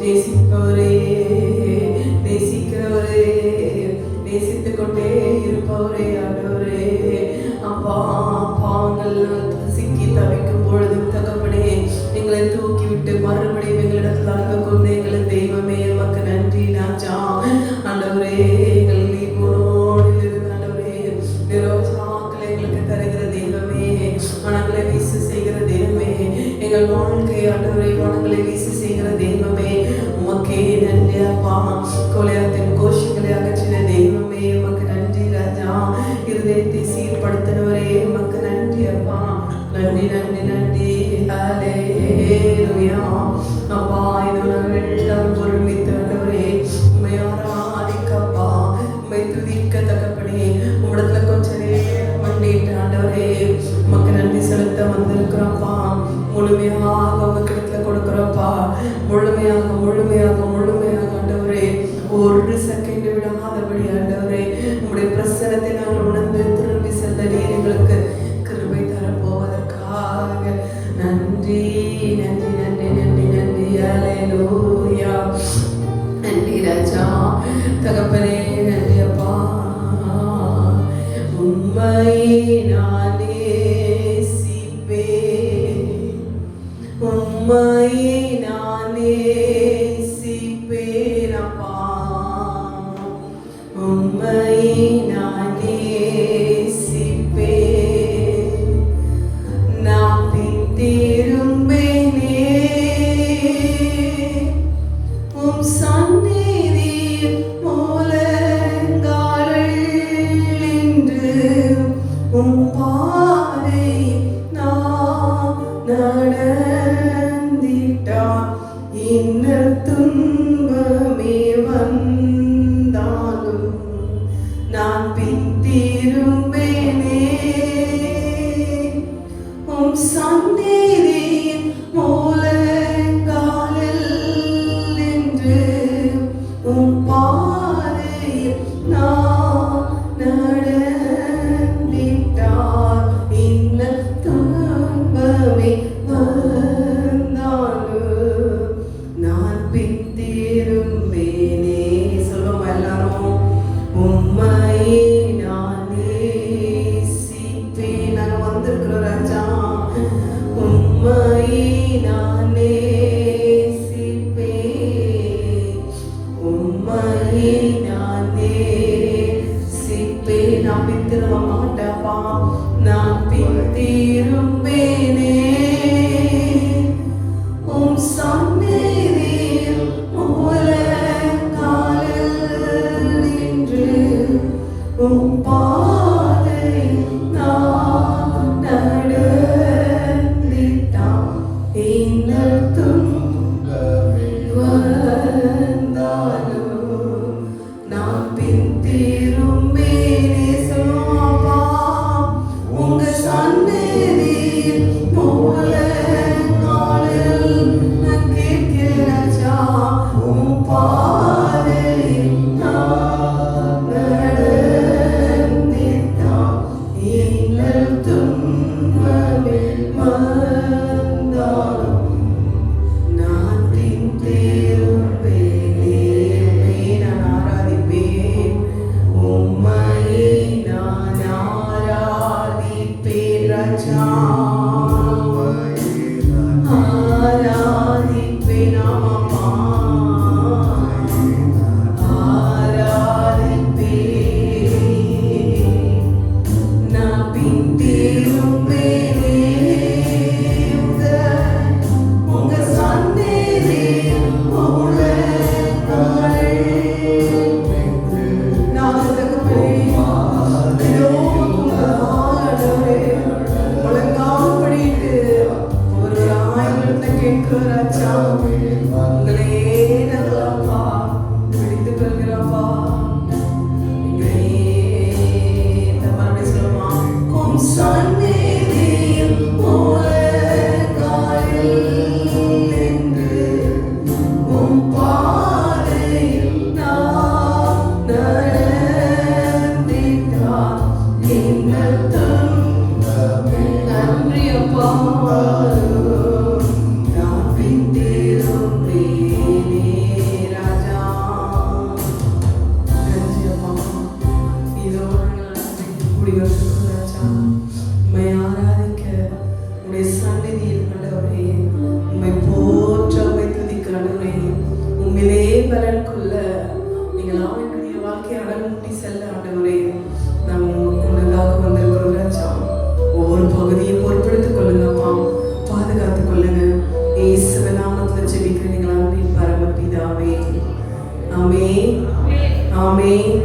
நேசிப்பவரே, நேசிக்கிறவரே, நேசித்துக் கொண்டே இருப்பவரே ஆண்டவரே. அப்பா, பாவங்கள் சிக்கி தவிக்கும் பொழுது தகப்பனே எங்களை தூக்கிவிட்டு மறுபடியும் எங்களிடத்தில் அன்பு கொண்டு எங்களை தெய்வமே உமக்கு நன்றி ராஜா. ஆண்டவரே, எங்கள் நீரோடு இருந்த ஆண்டவரே, நிரோஜாக்களை எங்களுக்கு தருகிற தெய்வமே, மனங்களை வீசு செய்கிற தெய்வமே, எங்கள் வாழ்க்கை ஆண்டவரை மனங்களை வீசு செய்கிற தெய்வமே உமக்கே நன்றி அப்பா. கொலையாத்தின் கோஷங்களை அகற்றின தெய்வமே உமக்கு நன்றி ராஜா. இருதயத்தை சீர்படுத்தினவரே உமக்கு நன்றி அப்பா. நன்றி நன்றி நன்றி. ஹல்லேலூயா. அப்பா, இது நாங்கள் எல்லாம் ஒருமித்து ஆண்டவரே உம்மை ஆராதிக்கப்பா, உம்மை துதிக்க தகப்பனே உம்மிடத்துல கொஞ்ச நேரம் பண்ணிட்டு ஆண்டவரே உமக்கு நன்றி செலுத்த வந்திருக்கிறோம்ப்பா. முழுமையாக உமக்கு இடத்துல கொடுக்குறோம்ப்பா. முழுமையாக முழுமையாக முழுமையாக ஆண்டவரே ஒரு செகண்ட் விடாதபடி ஆண்டவரே உம்முடைய பிரசனத்தை நாங்கள் உணர்ந்து திரும்பி செல்ல நீர் எங்களுக்கு கிருபை தரப்போவதற்காக நன்றி நன்றி நன்றி நன்றி நன்றி. ஹல்லேலூயா. நன்றி ராஜா. தகப்பனே நன்றி அப்பா. உம்மையே நான் நேசிப்பேன், உம்மையே நான் நேசிப்பேன் அப்பா, உம்மையே நான் நேசிப்பேன். நான் பின் திரும்பேனே உம் சந்நிதியில் முழங்காலில் நின்று உம் பாதை நான் நடந்திட்டான். இன்னல் துன்பமே வந்தாலும் நான் பின் திரும்பேனே உம் சந்நிதியில் முழங்காலில் நின்று உம் பாதையில் நான் நடந்திட்டான். இன்னல் துன்பமே வந்தாலும் நான் பின் திரும்பேனே. சொல்லுவோம் எல்லாரும். உம்மையே நான் நேசிப்பேன். நாங்கள் வந்திருக்கிறோம் ராஜா. உம்மையே நான் நேசிப்பேன், உம்மையே நான் நேசிப்பேன். நான் பின் திரும்ப மாட்டேன்ப்பா. நான் பின் திரும்பேனே உம் சந்நிதியில் முழங்காலில் நின்று உம் பாதையில் நான் நடந்திட்டான். இன்னல் துன்பமே வந்தாலும் நான் பின் திரும்பேனே. சொல்லுவாப்பா, உங்க சந்நிதியில் முழங்காலில் நான் கேட்கிறேன் ராஜா. உம் பாதையில் நான் நடந்திட்டான். இன்னல் துன்பமே வந்தாலும் நான் பின் திரும்பேனே. நான் ஆராதிப்பேன், உம்மையே நான் ஆராதிப்பேன் ராஜா. ஆராதிப்பேன் ஆமாப்பா, ஆராதிப்பேன். நான் பின் திரும்பேனே உங்க சந்நிதியில் முழங்காலில் நின்று. நான் முழங்கால் படிட்டு ஒரு ஆயிரத்தை கேட்கிற ராஜா. உங்களே ஆமென்.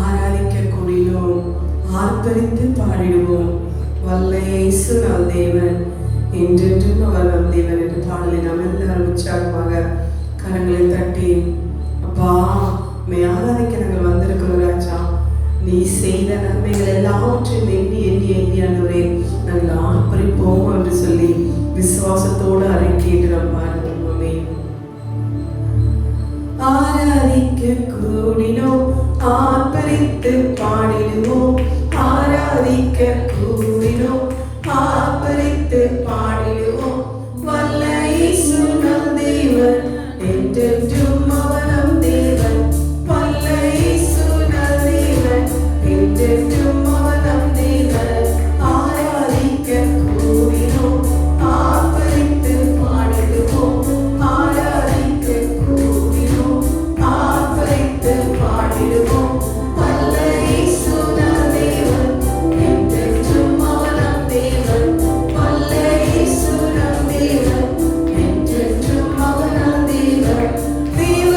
ஆராதிக்க கூடினோம், ஆர்ப்பரித்து பாடிடுவோம். வல்ல இயேசு நம் தேவன், என்றென்றும் அவர் நம் தேவன் என்ற பாடலை நாம் எல்லாரும் உற்சாகமாக கரங்களை தட்டி, அப்பா உம்மை ஆராதிக்க நாங்கள் வந்திருக்கிறோம் ராஜா. நீ செய்த நன்மைகள் எல்லாவற்றையும் எண்ணி எண்ணி எண்ணி ஆண்டவரே நாங்கள் ஆர்ப்பரிப்போம் என்று சொல்லி விசுவாசத்தோடு அறிக்கையிட்டு நாம் பாடுவோம். ஆராதிக்க கூடினோம், ஆர்ப்பரித்து பாடிடுவோம். ஆராதிக்க கூடினோம், ஆர்ப்பரித்து பாடிடுவோம். வல்ல இயேசு நம் தேவன், என்றென்றும் அவர் நம் தேவன். வல்ல இயேசு நம் தேவன், என்றென்றும் அவர் நம் தேவன். ஆராதிக்க கூடினோம், ஆர்ப்பரித்து பாடிடுவோம். ஆராதிக்க கூடினோம், ஆர்ப்பரித்து பாடிடுவோம். வல்ல இயேசு நம் தேவன், என்றென்றும் அவர் நம் தேவன். வல்ல இயேசு நம் தேவன், என்றென்றும் அவர் நம் தேவன். தேவ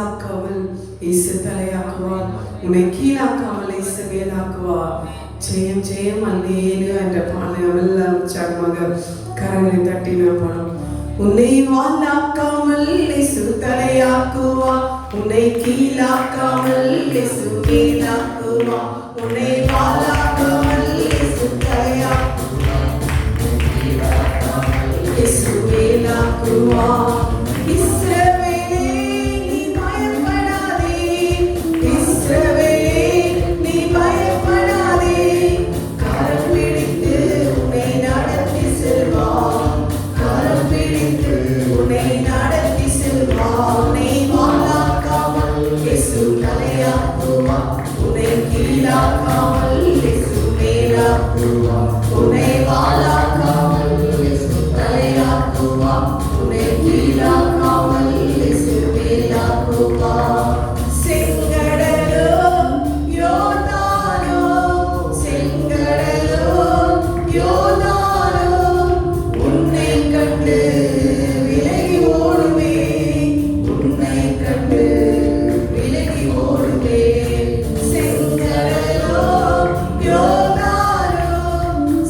வாலாக்காமல் இயேசு தலையாக்குவார். உன்னை கீழாக்காமல் இயேசு மேலாக்குவார். ஜெயம் ஜெயம் அல்லேலூயா என்ற பாடல் எல்லாம் உற்சாகமாக கரங்களை தட்டின பாடம். உன்னை வாலாக்காமல் இயேசு தலையாக்குவார். உன்னை கீழாக்காமல் இயேசு மேலாக்குவார். உன்னை வாலாக்காமல் இயேசு தலையாக்குவார். இயேசு மேலாக்குவார். இஸ்ரவேலே நீ பயப்படாதே. இஸ்ரவேலே நீ பயப்படாதே. கரம் பிடித்து உன்னை நடத்தி செல்வார். கரம் பிடித்து உன்னை நடத்தி செல்வார். உன்னை வாலாக்காமல் இயேசு தலையாக்குவார். உன்னை கீழாக்காமல் இயேசு மேலாக்குவார். உன்னை வாலாக்காமல் இயேசு தலையாக்குவார். உன்னை கீழாக்காமல் இயேசு மேலாக்குவார். செங்கடலோ யோர்தானோ, செங்கடலோ யோர்தானோ உன்னை கண்டு விலகி ஓடுமே. உன்னை கண்டு விலகி ஓடுமே. செங்கடலோ யோர்தானோ,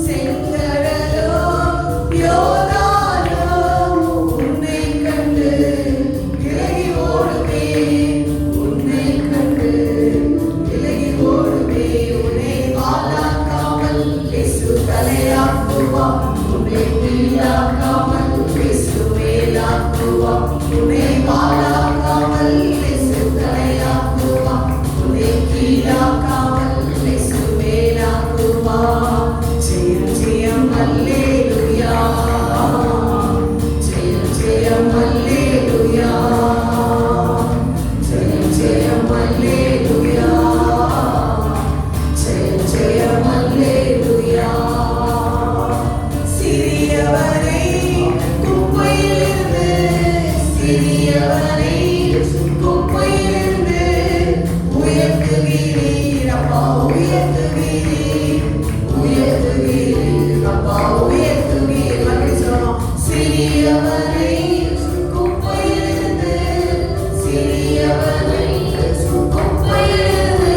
செங்கடலோ யோர்தானோ உன்னை கண்டு விலகி ஓடுமே. உன்னை கண்டு விலகி ஓடுமே. உன்னை வாலாக்காமல் இயேசு தலையாக்குவார். உன்னை கீழாக்காமல் இயேசு மேலாக்குவார். உன்னை வாலாக்காமல் இயேசு தலையாக்குவார். உன்னை கீழாக்காமல் இயேசு மேலாக்குவார். ஜெயம் ஜெயம் அல்லேலூயா. ஜெயம் ஜெயம் அல்லேலூயா. ஜெயம் ஜெயம் அல்லேலூயா. ஜெயம் ஜெயம் அல்லேலூயா. சிறியவனை குப்பையிலிருந்து, சிறியவனை குப்பையிலிருந்து உயர்த்துகிறீர் அப்பா, உயர்த்துகிறீர், உயர்த்துகிறீர் அப்பா, உயர்த்துகிறீர். மறுபடியும் சொல்லணும். சிறியவனை குப்பையிலிருந்து, சிறியவனை குப்பையிலிருந்து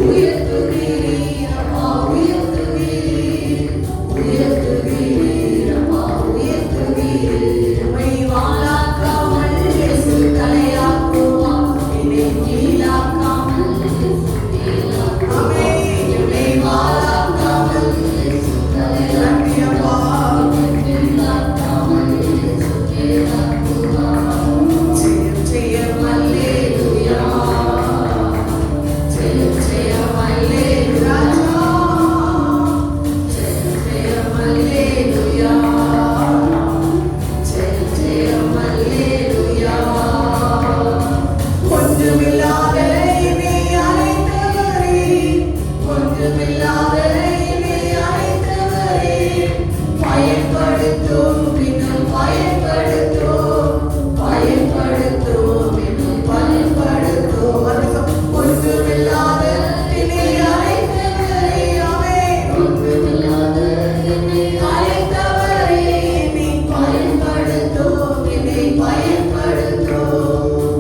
உயர்த்துகிறீர் அப்பா, உயர்த்துகிறீர், உயர்த்துகிறீர் அப்பா, உயர்த்துகிறீர். உம்மை வாலாக்காமல் இயேசு தலையாக்குவார். என்னை கீழாக்காமல் இயேசு மேலாக்குவார். ஆமென். என்னை வாலாக்காமல் இயேசு தலையாக்குவார். கீழாக்காமல் இயேசு மேலாக்குவார். ஜெயம் ஜெயம் அல்லேலூயா. ஜெயம் ஜெயம் அல்லேலூயா. ஜெயம் ஜெயம் அல்லேலூயா. ஜெயம் ஜெயம் அல்லேலூயா. ஒன்றுமில்லாத என்னை அழைத்தவரே, ஒன்றுமில்லாத என்னை அழைத்தவரே, பயன்படுத்தும் இன்னும் பயன்படுத்தும், பயன்படுத்தும் இன்னும் பயன்படுத்தும். ஒன்றுமில்லாத என்னை அழைத்தவரே, ஆமென். ஒன்றுமில்லாத என்னை அழைத்தவரே, என்னை பயன்படுத்தும், என்னை பயன்படுத்தும்,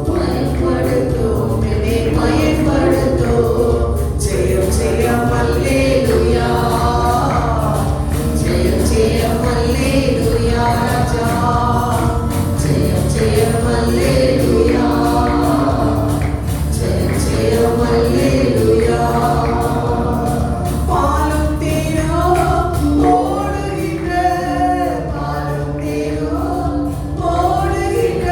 பயன்படுத்தும், என்னை பயன்படுத்தும். ஜெயம் ஜெயம் அல்லேலூயா. ஜெயம் ஜெயம் அல்லேலூயா ராஜா. ஜெயம் ஜெயம் அல்லேலூயா. ஜெயம் ஜெயம் அல்லேலூயா. பாலும் தேனும் ஓடுகின்ற, பாலும் தேனும் ஓடுகின்ற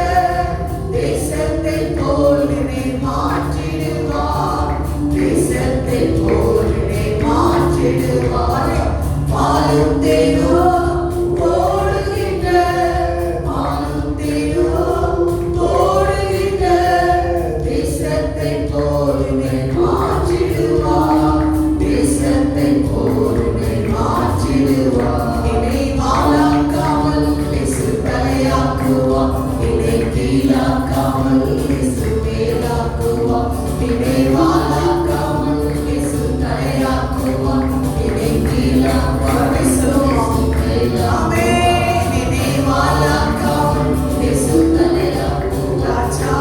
தேசத்தை போல் என்னை மாற்றிடுவார். தேசத்தை போல் என்னை மாற்றிடுவார். பாலும் தேனும் ஓடுகின்ற, பாலும் தேனும் ஓடுகின்ற தேசத்தை போல் என்னை மாற்றிடுவார். தேசத்தை போல் என்னை மாற்றிடுவார். என்னை வாலாக்காமல் இயேசு தலையாக்குவார். என்னை கீழாக்காமல் இயேசு மேலாக்குவார். என்னை வாலாக்காமல் இயேசு தலையாக்குவார். என்னை கீழாக்காமல் இயேசு ஆமென். என்னை வாலாக்காமல் இயேசு தலையாக்குவார். ராஜா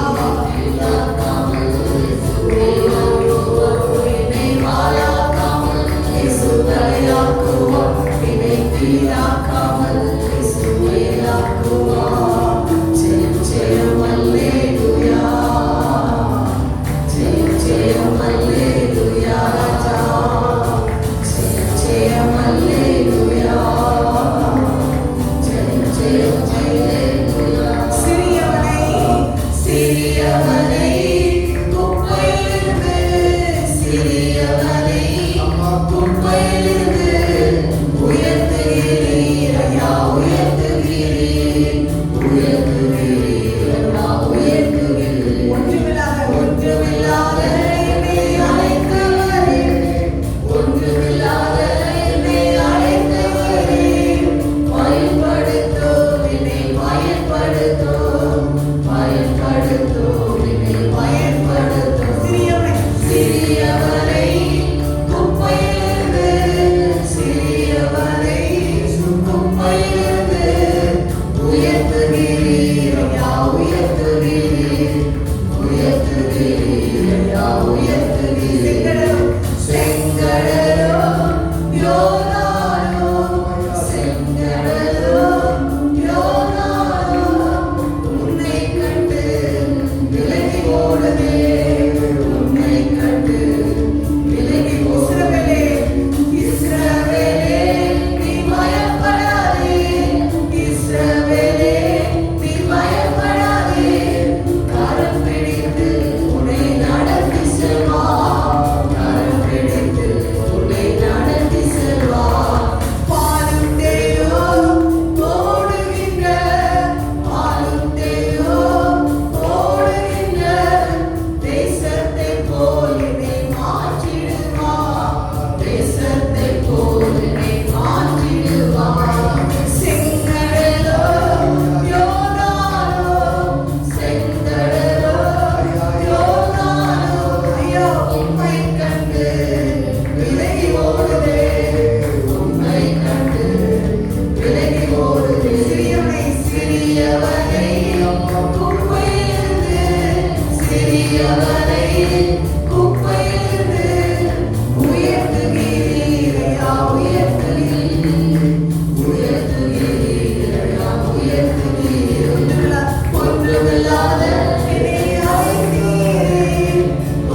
குப்பையிலிருந்து உயர்த்துகிறீரையா, உயர்த்துகிறீர், உயர்த்துகிறீரையா, உயர்த்துகிறீர். ஒன்றுமில்லாத என்னை அழைத்தீரே,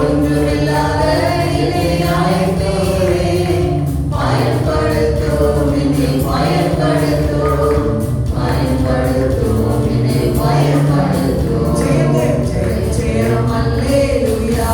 ஒன்றுமில்லாத என்னை அழைத்தீரே. பயன்படுத்தும் என்னை பயன்படுத்தும், பயன்படுத்தும் என்னை பயன்படுத்தும். ஜெயம் ஜெயம் ஜெயம் அல்லேலூயா,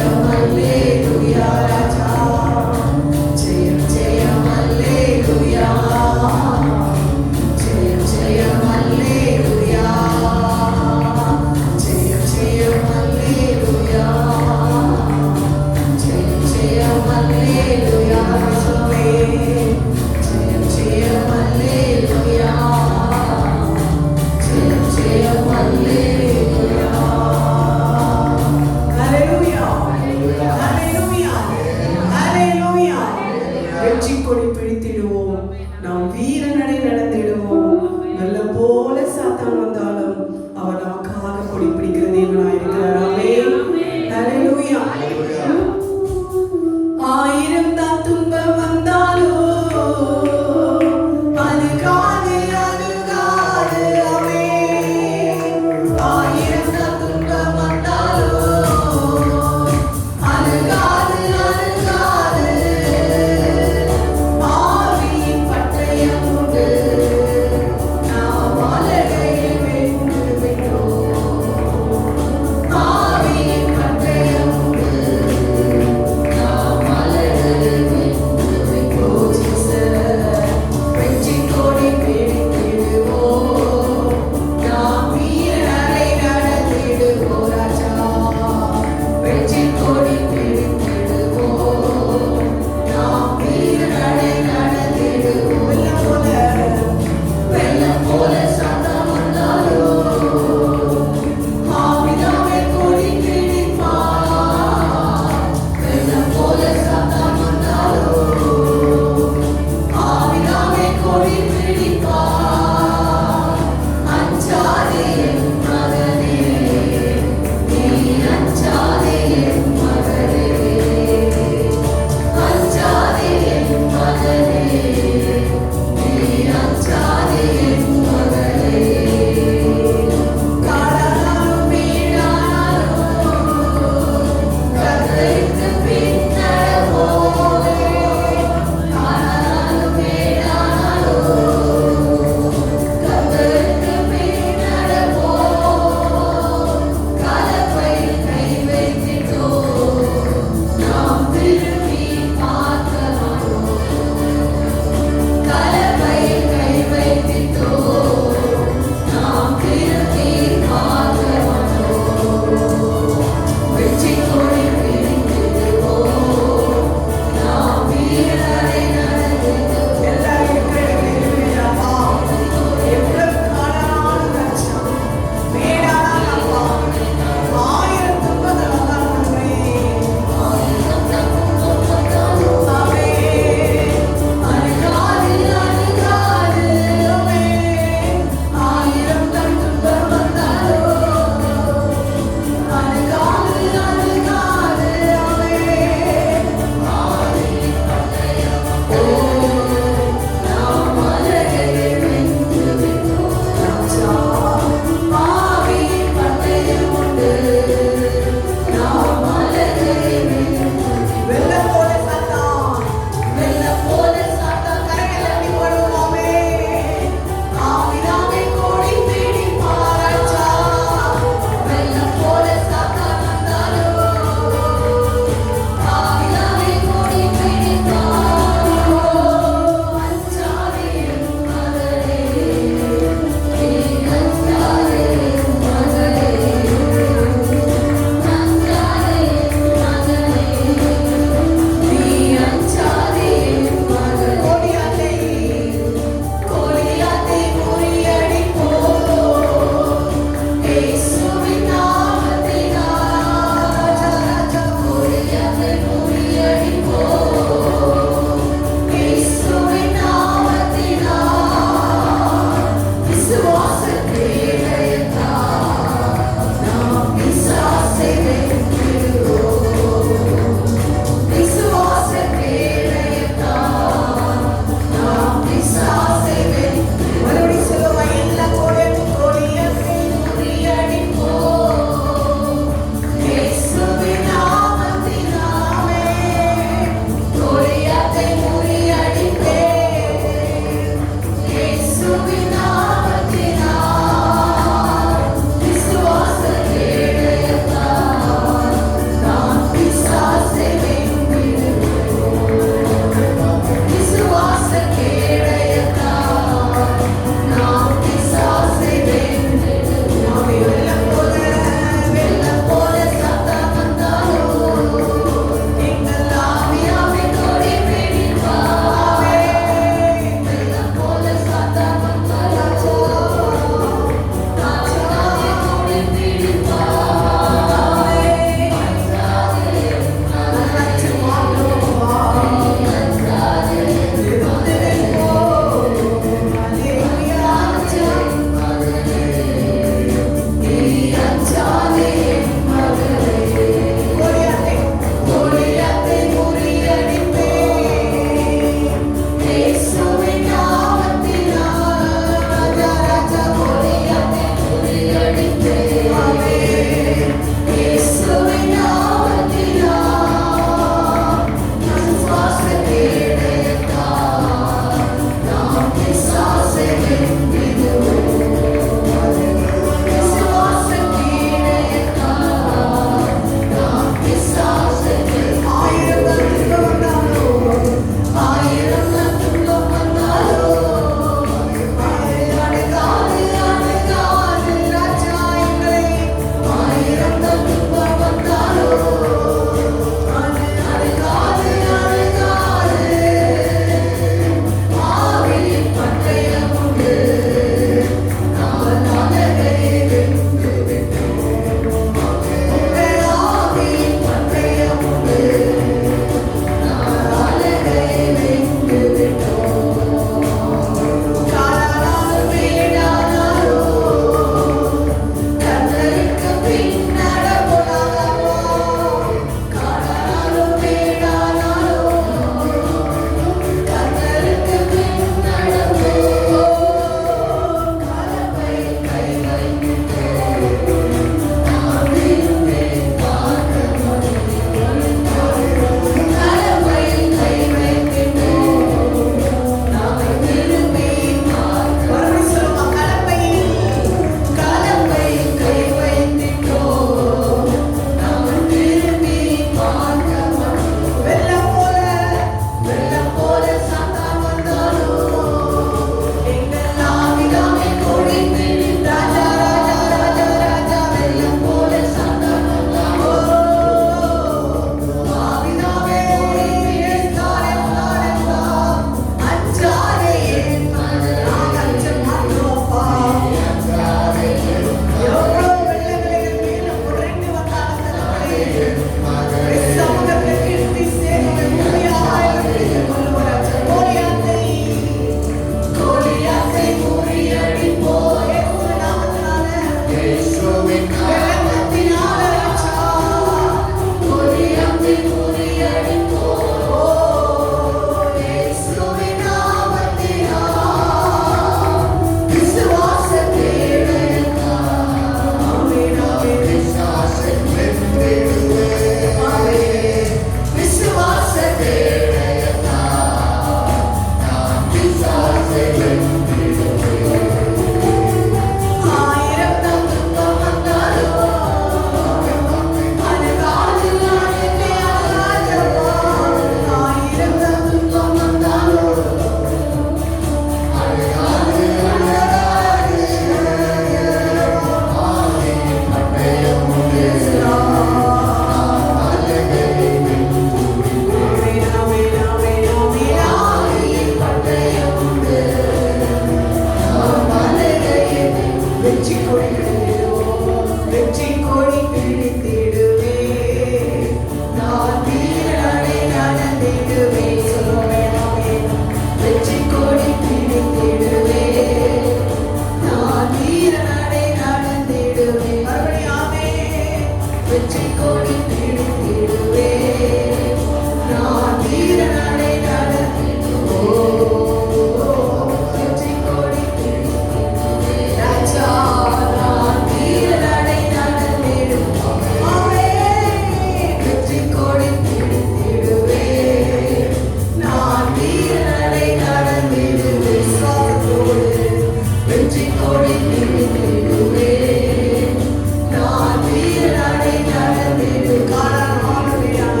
காணாமல்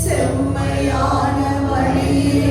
செம்மையான வழியே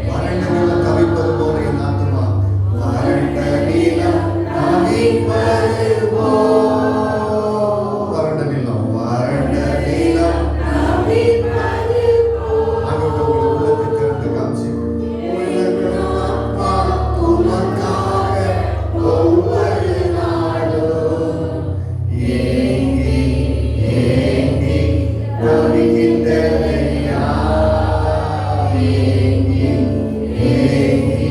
வறண்ட நிலம் தவிப்பது போல என் ஆத்துமா வறண்ட நிலம் தவிப்பது போல். வறண்ட நிலம் ஆண்டவரே, உங்களுடைய உள்ளத்தை திறந்து காமிச்சு அப்பா உமக்காக ஒவ்வொரு நாளும் ஏங்கி ஏங்கி தவிக்கின்றேயா, ஏங்கி ஏங்கி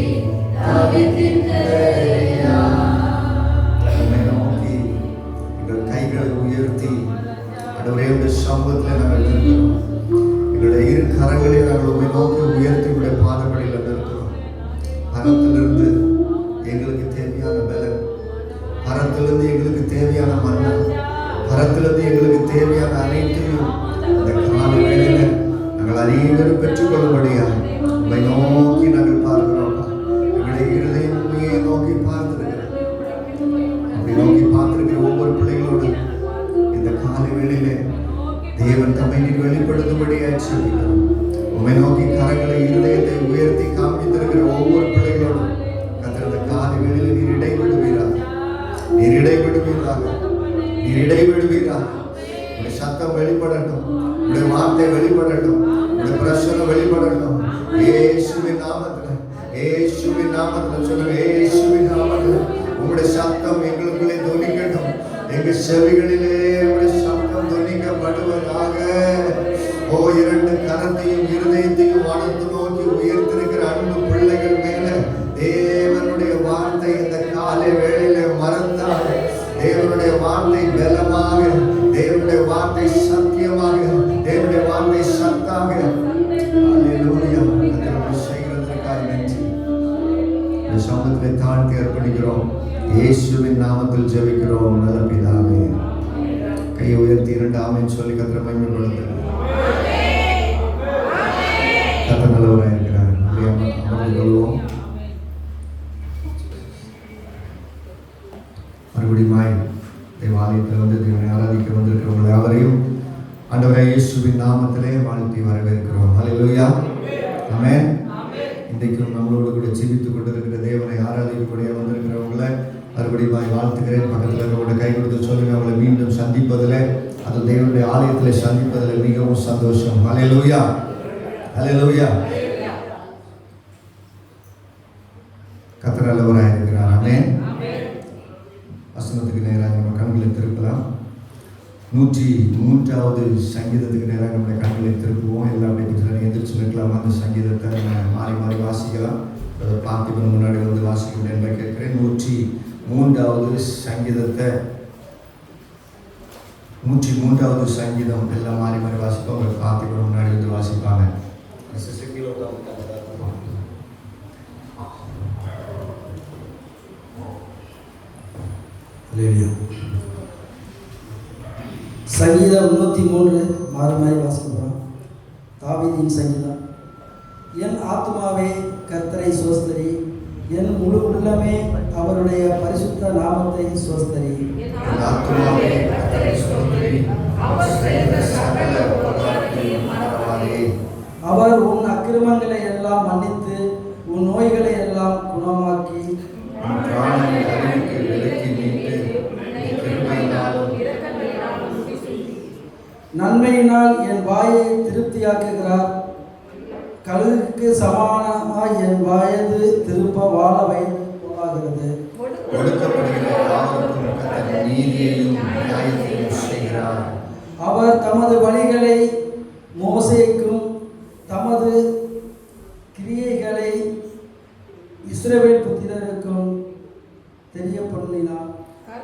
தவிக்கின்றேயா. நம்மை நோக்கி எங்கள் கைகளை உயர்த்தி ஆண்டவரே உடைய சமூகத்தில் நாங்கள் நிற்கிறோம். எங்களுடைய இரு கரங்களை நாங்கள் உண்மை நோக்கி உயர்த்தி உடைய பாதப்படியில் நிற்கிறோம். பரத்திலிருந்து எங்களுக்கு தேவையான பலன், பரத்திலிருந்து எங்களுக்கு தேவையான மன்னம், பரத்திலிருந்து எங்களுக்கு தேவையான அனைத்தையும் இந்த கால வேளையில நாங்கள் அனைவரும் பெற்றுக்கொள்ளும்படியா உண்மை நோக்கி நாங்கள் பார்க்கிறோம். எங்களுடைய இருதயம் உண்மையை நோக்கி பார்த்திருக்கிறோம். அப்படி நோக்கி பார்த்திருக்கிற ஒவ்வொரு பிள்ளைகளோடு இந்த காலை வேளையிலே தேவன் தம்மை நீர் வெளிப்படுத்தும்படியாய் சொல்லிக்கிறோம். உண்மை நோக்கி கரங்களை இருதயத்தை உயர்த்தி காண்பித்திருக்கிற ஒவ்வொரு பிள்ளைகளோடும் கர்த்தர் இந்த காலை வேளையிலே நீர் இடைவிடுவீராக, நீர் இடைவிடுவீராக, நீர் இடைவிடுவீராக. உடைய சத்தம் வெளிப்படட்டும், உடைய வார்த்தை வெளிப்படட்டும், உடைய பிரசனம் வெளிப்படட்டும். இயேசுவின் நாமத்தில், இயேசுவின் நாமத்தில் சொல்லுங்க, இயேசுவின் நாமத்தில் உங்களுடைய சத்தம் எங்களுக்குள்ளே தொனிக்கட்டும். எங்கள் செவிகளிலே உங்களுடைய சத்தம் தொனிக்கப்படுவதாக. ஓ, இரண்டு கரத்தையும் இருதயத்தையும் வளர்த்து நோக்கி உயர்த்திருக்கிற அன்பு பிள்ளைகள் மேல தேவனுடைய வார்த்தை இந்த காலை வேளையில மறந்தால் தேவனுடைய வார்த்தை பலமாக, தேவனுடைய வார்த்தை சத்தியமாக, தேவனுடைய வார்த்தை சத்தாக அல்லேலூயா செய்கிறதற்காக நன்றி. இந்த சமூகத்தை தாழ்த்தி அர்ப்பணிக்கிறோம். இயேசுவின் நாமத்தில் ஜெபிக்கிறோம் நல்ல பிதாவே. கையை உயர்த்தி இரண்டு ஆமென் சொல்லி கர்த்தரை மகிமைப்படுத்துங்க. கர்த்தர் நல்லவராக இருக்கிறார். அமர்ந்து கொள்வோம். மறுபடியும் தேவாலயத்தில் வந்து தேவனை ஆராதிக்க வந்திருக்கிறவங்களை யாவரையும் ஆண்டவரே இயேசுவின் நாமத்திலே வாழ்த்தி வரவேற்கிறோம். ஹல்லேலூயா, ஆமென். இன்றைக்கும் நம்மளோடு கூட ஜெபித்துக் கொண்டிருக்கிற தேவனை ஆராதிக்கக்கூடிய வந்திருக்கிறவங்களை மறுபடியும் வாழ்த்துக்கிறேன். பக்கத்தில் இருக்கிறவங்க கை கொடுத்து சொல்லுங்க, அவங்களை மீண்டும் சந்திப்பதில், அது தேவனுடைய ஆலயத்தில் சந்திப்பதில் மிகவும் சந்தோஷம். ஹல்லேலூயா, ஹல்லேலூயா. கர்த்தர் நல்லவராக இருக்கிறார். ஆமென். வசனத்துக்கு நேராக நம்ம கண்களை திருப்பலாம். 103வது சங்கீதத்துக்கு நேராக நம்முடைய கண்களை திருப்புவோம். எல்லாம் அப்படி எதிர்த்து நிற்கலாம். அந்த சங்கீதத்தை நம்ம மாறி மாறி வாசிக்கலாம். பார்த்திபன் முன்னாடி வந்து வாசிக்கணும் என்று கேட்கிறேன். 103வது சங்கீதத்தை, 103வது சங்கீதம் எல்லாம் மாறி மாறி வாசிப்போம். உங்கள் பார்த்திபன் முன்னாடி வந்து வாசிப்பாங்க. சங்கீதம் 103 மாறி மாறி வாசிக்கிறோம். தாவீதின் சங்கீதம். என் ஆத்மாவே கர்த்தரை சோஸ்தரி, என் முழு உள்ளமே அவருடைய பரிசுத்த நாமத்தை சோஸ்தரி. அவர் உன் அக்கிரமங்களை எல்லாம் மன்னித்து உன் நோய்களை எல்லாம் குணமாக்கி நன்மையினால் என் வாயை திருப்தியாக்குகிறார். கழுகுக்கு சமானமாய் என் வயது திருப்ப வாழ வயது போலாகிறது. அவர் தமது வழிகளை மோசேக்கும் தமது கிரியைகளை இஸ்ரவேல் புத்திரருக்கும் தெரியப்பண்ணினார்.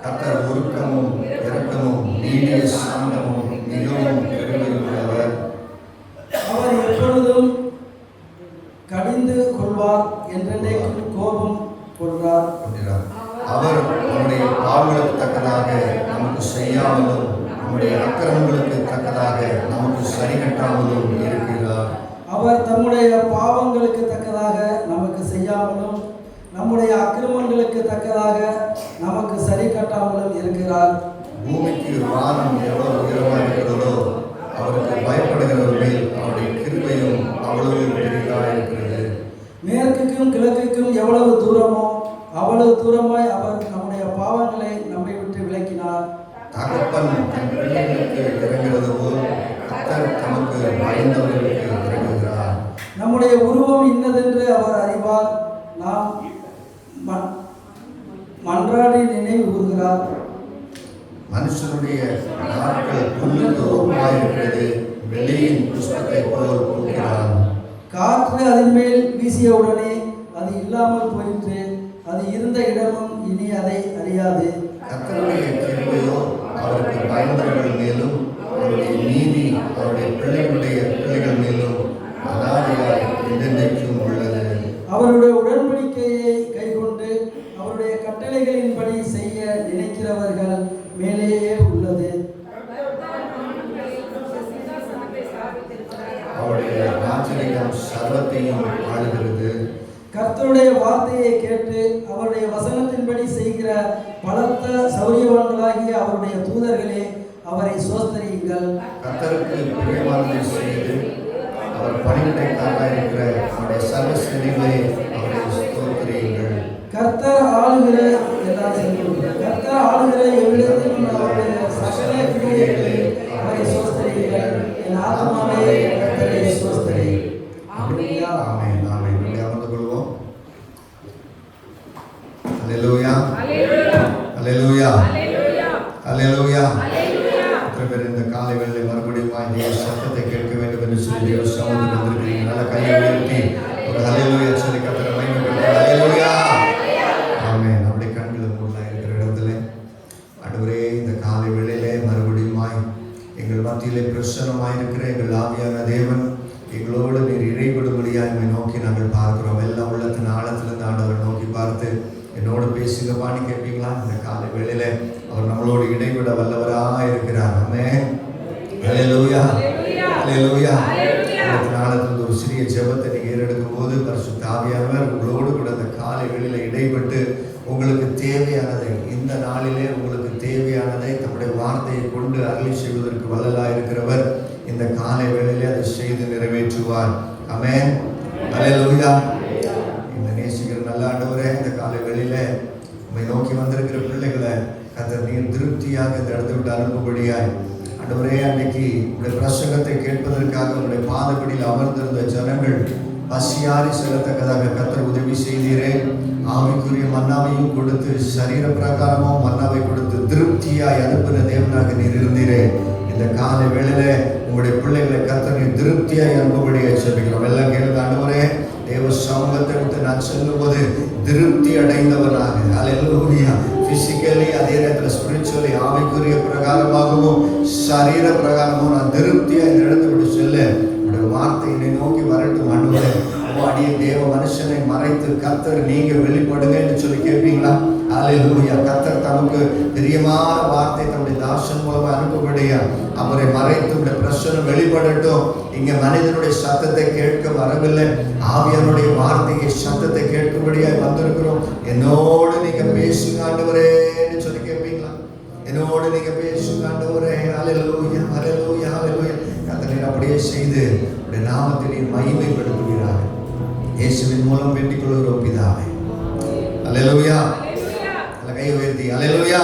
கர்த்தர் ஒழுக்கமும் இரக்கமும் நீடிய சாந்தமும் மிகவும் கிருபையுள்ளவர். அவர் எப்பொழுதும் கடிந்து கொள்வார், என்றென்றைக்கும் கோபம் கொள்வார். அவர் நம்முடைய பாவங்களுக்கு தக்கதாக நமக்கு செய்யாமலும் நம்முடைய அக்கிரமங்களுக்கு தக்கதாக நமக்கு சரி கட்டாமலும் இருக்கிறார். அவர் தம்முடைய பாவங்களுக்கு தக்கதாக நமக்கு செய்யாமலும் நம்முடைய அக்கிரமங்களுக்கு தக்கதாக நமக்கு சரி கட்டாமலும் இருக்கிறார். பூமிக்கு வானம் எவ்வளவு உயரமாக இருக்கிறதோ அவருக்கு பயப்படுகிறவர் மேல் அவருடைய கிருபையும் அவ்வளவு போல் பெரிதாக இருக்கிறது. மேற்குக்கும் கிழக்குக்கும் எவ்வளவு தூரமோ அவ்வளவு தூரமாய் அவர் நம்முடைய பாவங்களை நம்மை விட்டு விலக்கினார். தகப்பன் தன் பிள்ளைகளுக்கு இறங்குகிறது போல் கர்த்தர் தமக்கு பயந்தவர்களுக்கு இறங்குகிறார். நம்முடைய உருவம் இன்னதென்று அவர் அறிவார். நாம் மன்றாடி நினைவு கூறுகிறார். மனுஷனுடைய நாட்கள் புல்லுக்கு ஒப்பாயிருக்கிறது, வெளியின் புஷ்பத்தை போல் பூக்கிறான். காற்று அதன் மேல் வீசியவுடனே அது இல்லாமல் போயிற்று, அது இருந்த இடமும் இனி அதை அறியாது. கர்த்தருடைய கிருபையோ அவருக்கு பயந்தவர்கள் மேலும் அவருடைய நீதி அவருடைய பிள்ளைகளுடைய பிள்ளைகள் மேலும் அனாதையாய் என்றென்றைக்கும் உள்ளது. அவருடைய உடன்படிக்கையை கைக்கொண்டு அவருடைய கட்டளைகளின்படி செய்ய நினைக்கிறவர்கள் மேலேயே உள்ளது. அவருடைய ராஜரிகம் சர்வத்தையும் ஆளுகிறது. கர்த்தருடைய வார்த்தையை கேட்டு அவருடைய வசனத்தின்படி செய்கிற பலத்த சௌரியவான்களாகிய அவருடைய தூதர்களே, அவரை சோஸ்தரியுங்கள். கர்த்தருக்கு பிரியமானதை செய்து அவர் பணிவிடைக்காக இருக்கிற அவருடைய சர்வ சேனைகளே, அவரை ஸ்தோத்திரியுங்கள். கர்த்தர் ஆளுகிற கர்த்தர் ஆளுகிற எவ்விடத்திலும் அவருடைய சகல கிரியைகளே, அவரை சோஸ்தரியுங்கள். என் ஆத்மாவே கர்த்தரை சோஸ்தரி. ஆமென், ஆமென். அமர்ந்து கொள்வோம். அல்லேலூயா, அல்லேலூயா, அல்லேலூயா. எத்தனை பேர் இந்த காலை வேளையிலே மறுபடியும் தேவ சத்தத்தை கேட்க வேண்டும் என்று சொல்லி தேவ சமூகத்துக்கு வந்திருக்கிறீங்க? நல்ல கையை உயர்த்தி ஒரு அல்லேலூயா சொல்லி கர்த்தரை மகிமைப்படுத்துங்க. அல்லேலூயா, ஆமென். அப்படி கண்களை மூடலாம் இருக்கிற இடத்துல ஆண்டவரே, இந்த காலை வேளையிலே மறுபடியும் எங்கள் மத்தியிலே பிரசன்னமாயிருக்கிற எங்கள் ஆவியான தேவன் எங்களோடு நீர் இடைபடும்படியாக என்னை நோக்கி நாங்கள் பார்க்கிறோம். எல்லாம் உள்ளத்தின் ஆழத்திலிருந்து ஆண்டவர் நோக்கி பார்த்து என்னோடு பேசுங்கப்பான்னு கேட்பீங்களா? இந்த காலை வேளையில அவர் நம்மளோடு இடைவிட வல்லவராக இருக்கிறார். ஆமென், அல்லேலூயா, அல்லேலூயா. உள்ளத்தின் ஆழத்திலிருந்து ஒரு சிறிய ஜெபத்தை நீங்க ஏறெடுக்கும் போது பரிசுத்த ஆவியானவர் உங்களோடு கூட இந்த காலை வேளையில இடைப்பட்டு உங்களுக்கு தேவையானதை, இந்த நாளிலே உங்களுக்கு தேவையானதை தம்முடைய வார்த்தையை கொண்டு அருளி செய்வதற்கு வல்லலாக இருக்கிறவர். இந்த காலை வேளையிலே அதை செய்து நிறைவேற்றுவார். ஆமென், அல்லேலூயா. இந்த நேசிக்கிற நல்ல ஆண்டவரே, இந்த காலை வேளையில உம்மை நோக்கி வந்திருக்கிற பிள்ளைகளை கர்த்தர் நீர் திருப்தியாக இந்த இடத்தை விட்டு அனுப்பும்படியாய் ஆண்டவரே, அன்னைக்கு உங்களுடைய பிரசங்கத்தை கேட்பதற்காக உங்களுடைய பாதப்படியில் அமர்ந்திருந்த ஜனங்கள் பசியாரி செல்லத்தக்கதாக கர்த்தர் உதவி செய்தீரே. ஆவிக்குரிய மன்னாவையும் கொடுத்து சரீர பிரகாரமும் மன்னாவை கொடுத்து திருப்தியாய் அனுப்பின தேவனாக நீர் இருந்தீரே. இந்த காலை வேளையில உங்களுடைய பிள்ளைகளை கர்த்தர் நீர் திருப்தியாய் அனுப்பும்படியாக ஜெபிக்கிறோம். எல்லாம் கேளுங்க. ஆண்டவரே, தேவ சமூகத்தை விட்டு நான் செல்லும்போது திருப்தி அடைந்தவனாக, அல்லேலூயா, பிசிக்கலி அதே நேரத்தில் ஸ்பிரிச்சுவலி ஆவிக்குரிய பிரகாரமாகவும் சரீர பிரகாரமும் நான் திருப்தியா இந்த இடத்தை விட்டு செல்ல உடைய வார்த்தை என்னை நோக்கி வரட்டும். ஆண்டவரே, அடிய தேவ மனுஷனை மறைத்து கர்த்தர் நீங்க வெளிப்படுங்க என்று சொல்லி கேட்பீங்களா? அல்லேலூயா. கர்த்தர் தமக்கு பிரியமான வார்த்தை தம்முடைய தாசன் மூலமா அனுப்பப்படியா அவரை மறைத்து உடைய பிரச்சனை வெளிப்படட்டும். இங்க மனிதனுடைய சத்தத்தை கேட்க வரவில்லை, ஆவியானுடைய வார்த்தையை சத்தத்தை கேட்கும்படியா வந்திருக்கிறோம். என்னோடு நீங்க பேசுங்க ஆண்டவரே என்று சொல்லி கேட்பீங்களா? என்னோடு நீங்க பேசுங்க ஆண்டவரே. அல்லேலூயா, அல்லேலூயா, அல்லேலூயா. கர்த்தர் அப்படியே செய்து உடைய நாமத்தை நீர் மகிமைப்படுத்துகிறார். இயேசுவின் மூலம் வேண்டிக் கொள்கிறோம் பிதாவே. அல்லேலூயா. நல்ல கை உயர்த்தி அல்லேலூயா.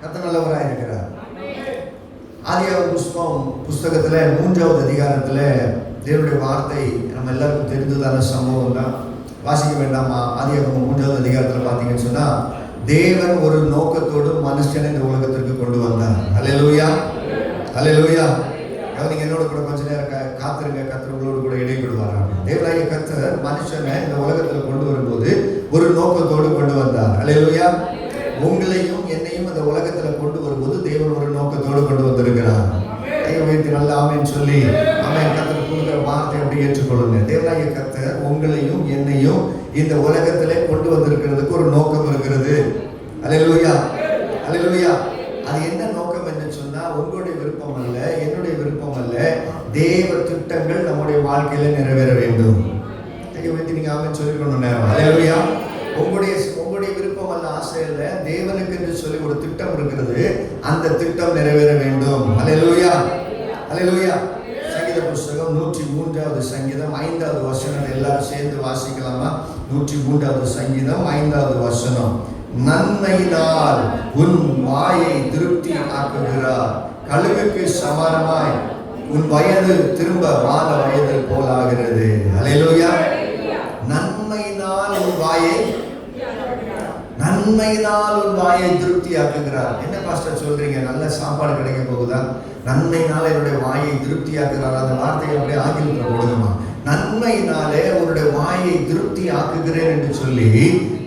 கர்த்தர் நல்லவராய் இருக்கிறார். ஆதியாகமம் புஸ்தகத்துல 3வது அதிகாரத்துல தேவனுடைய வார்த்தை நம்ம எல்லாருக்கும் தெரிந்ததான சம்பவம் தான். வாசிக்க வேண்டாமா? ஆதியாகமம் 3வது அதிகாரத்துல பாத்தீங்கன்னு சொன்னா, தேவன் ஒரு நோக்கத்தோடு மனுஷனை இந்த உலகத்திற்கு கொண்டு வந்தார். அல்லேலூயா, அல்லேலூயா. நீங்க என்னோட கூட கொஞ்ச நேரம் காத்திருங்க, கர்த்தர் உங்களோடு கூட இடைபடுவார். தேவனாகிய கர்த்தர் மனுஷனை இந்த உலகத்துல கொண்டு வரும்போது ஒரு நோக்கத்தோடு கொண்டு வந்தார். அல்லேலூயா. உங்களையும் என்னையும் இந்த உலகத்துல கொண்டு வரும்போது தேவன் ஒரு நோக்கத்தோடு கொண்டு வந்திருக்கிறார். கையை நல்லா ஆமென் சொல்லி ஆமென். கர்த்தர் கொடுக்கிற வார்த்தை அப்படி ஏற்றுக்கொள்ளுங்க. தேவனாகிய கர்த்தர் உங்களையும் என்னையும் இந்த உலகத்திலே கொண்டு வந்திருக்கிறதுக்கு ஒரு நோக்கம் இருக்கிறது. அல்லேலூயா, அல்லேலூயா. அது என்ன நோக்கம் என்று சொன்னா, உங்களுடைய விருப்பம் அல்ல, என்னுடைய விருப்பம் அல்ல, தேவ திட்டங்கள் நம்முடைய வாழ்க்கையில நிறைவேற வேண்டும். கையை வைத்து நீங்க ஆமென் சொல்லிக்கணும் நேரம். அல்லேலூயா. உங்களுடைய விருப்பம் அல்ல, ஆசை இல்ல, தேவனுக்கு என்று சொல்லி ஒரு திட்டம் இருக்கிறது. அந்த திட்டம் நிறைவேற வேண்டும். அல்லேலூயா, அல்லேலூயா. சங்கீத புஸ்தகம் 103வது சங்கீதம் 5வது வசனம் எல்லாரும் சேர்ந்து வாசிக்கலாமா? 103வது சங்கீதம் 5வது வசனம். நன்மையினால் உன் வாயை திருப்தி ஆக்குகிறார், கழுகுக்கு சமானமாய் உன் வயது திரும்ப வான வயது போலாகிறது. அல்லேலூயா. நன்மையினால் உன் வாயை திருப்தி ஆக்குகிறார். என்ன பாஸ்டர் சொல்றீங்க? நல்ல சாப்பாடு கிடைக்க போகுதா? நன்மையினால என்னுடைய வாயை திருப்தி ஆக்குகிறார். அந்த வார்த்தையை அப்படியே ஆங்கிலத்தில் போடுங்கம்மா. நன்மையினாலே உன்னுடைய வாயை திருப்தி ஆக்குகிறேன் என்று சொல்லி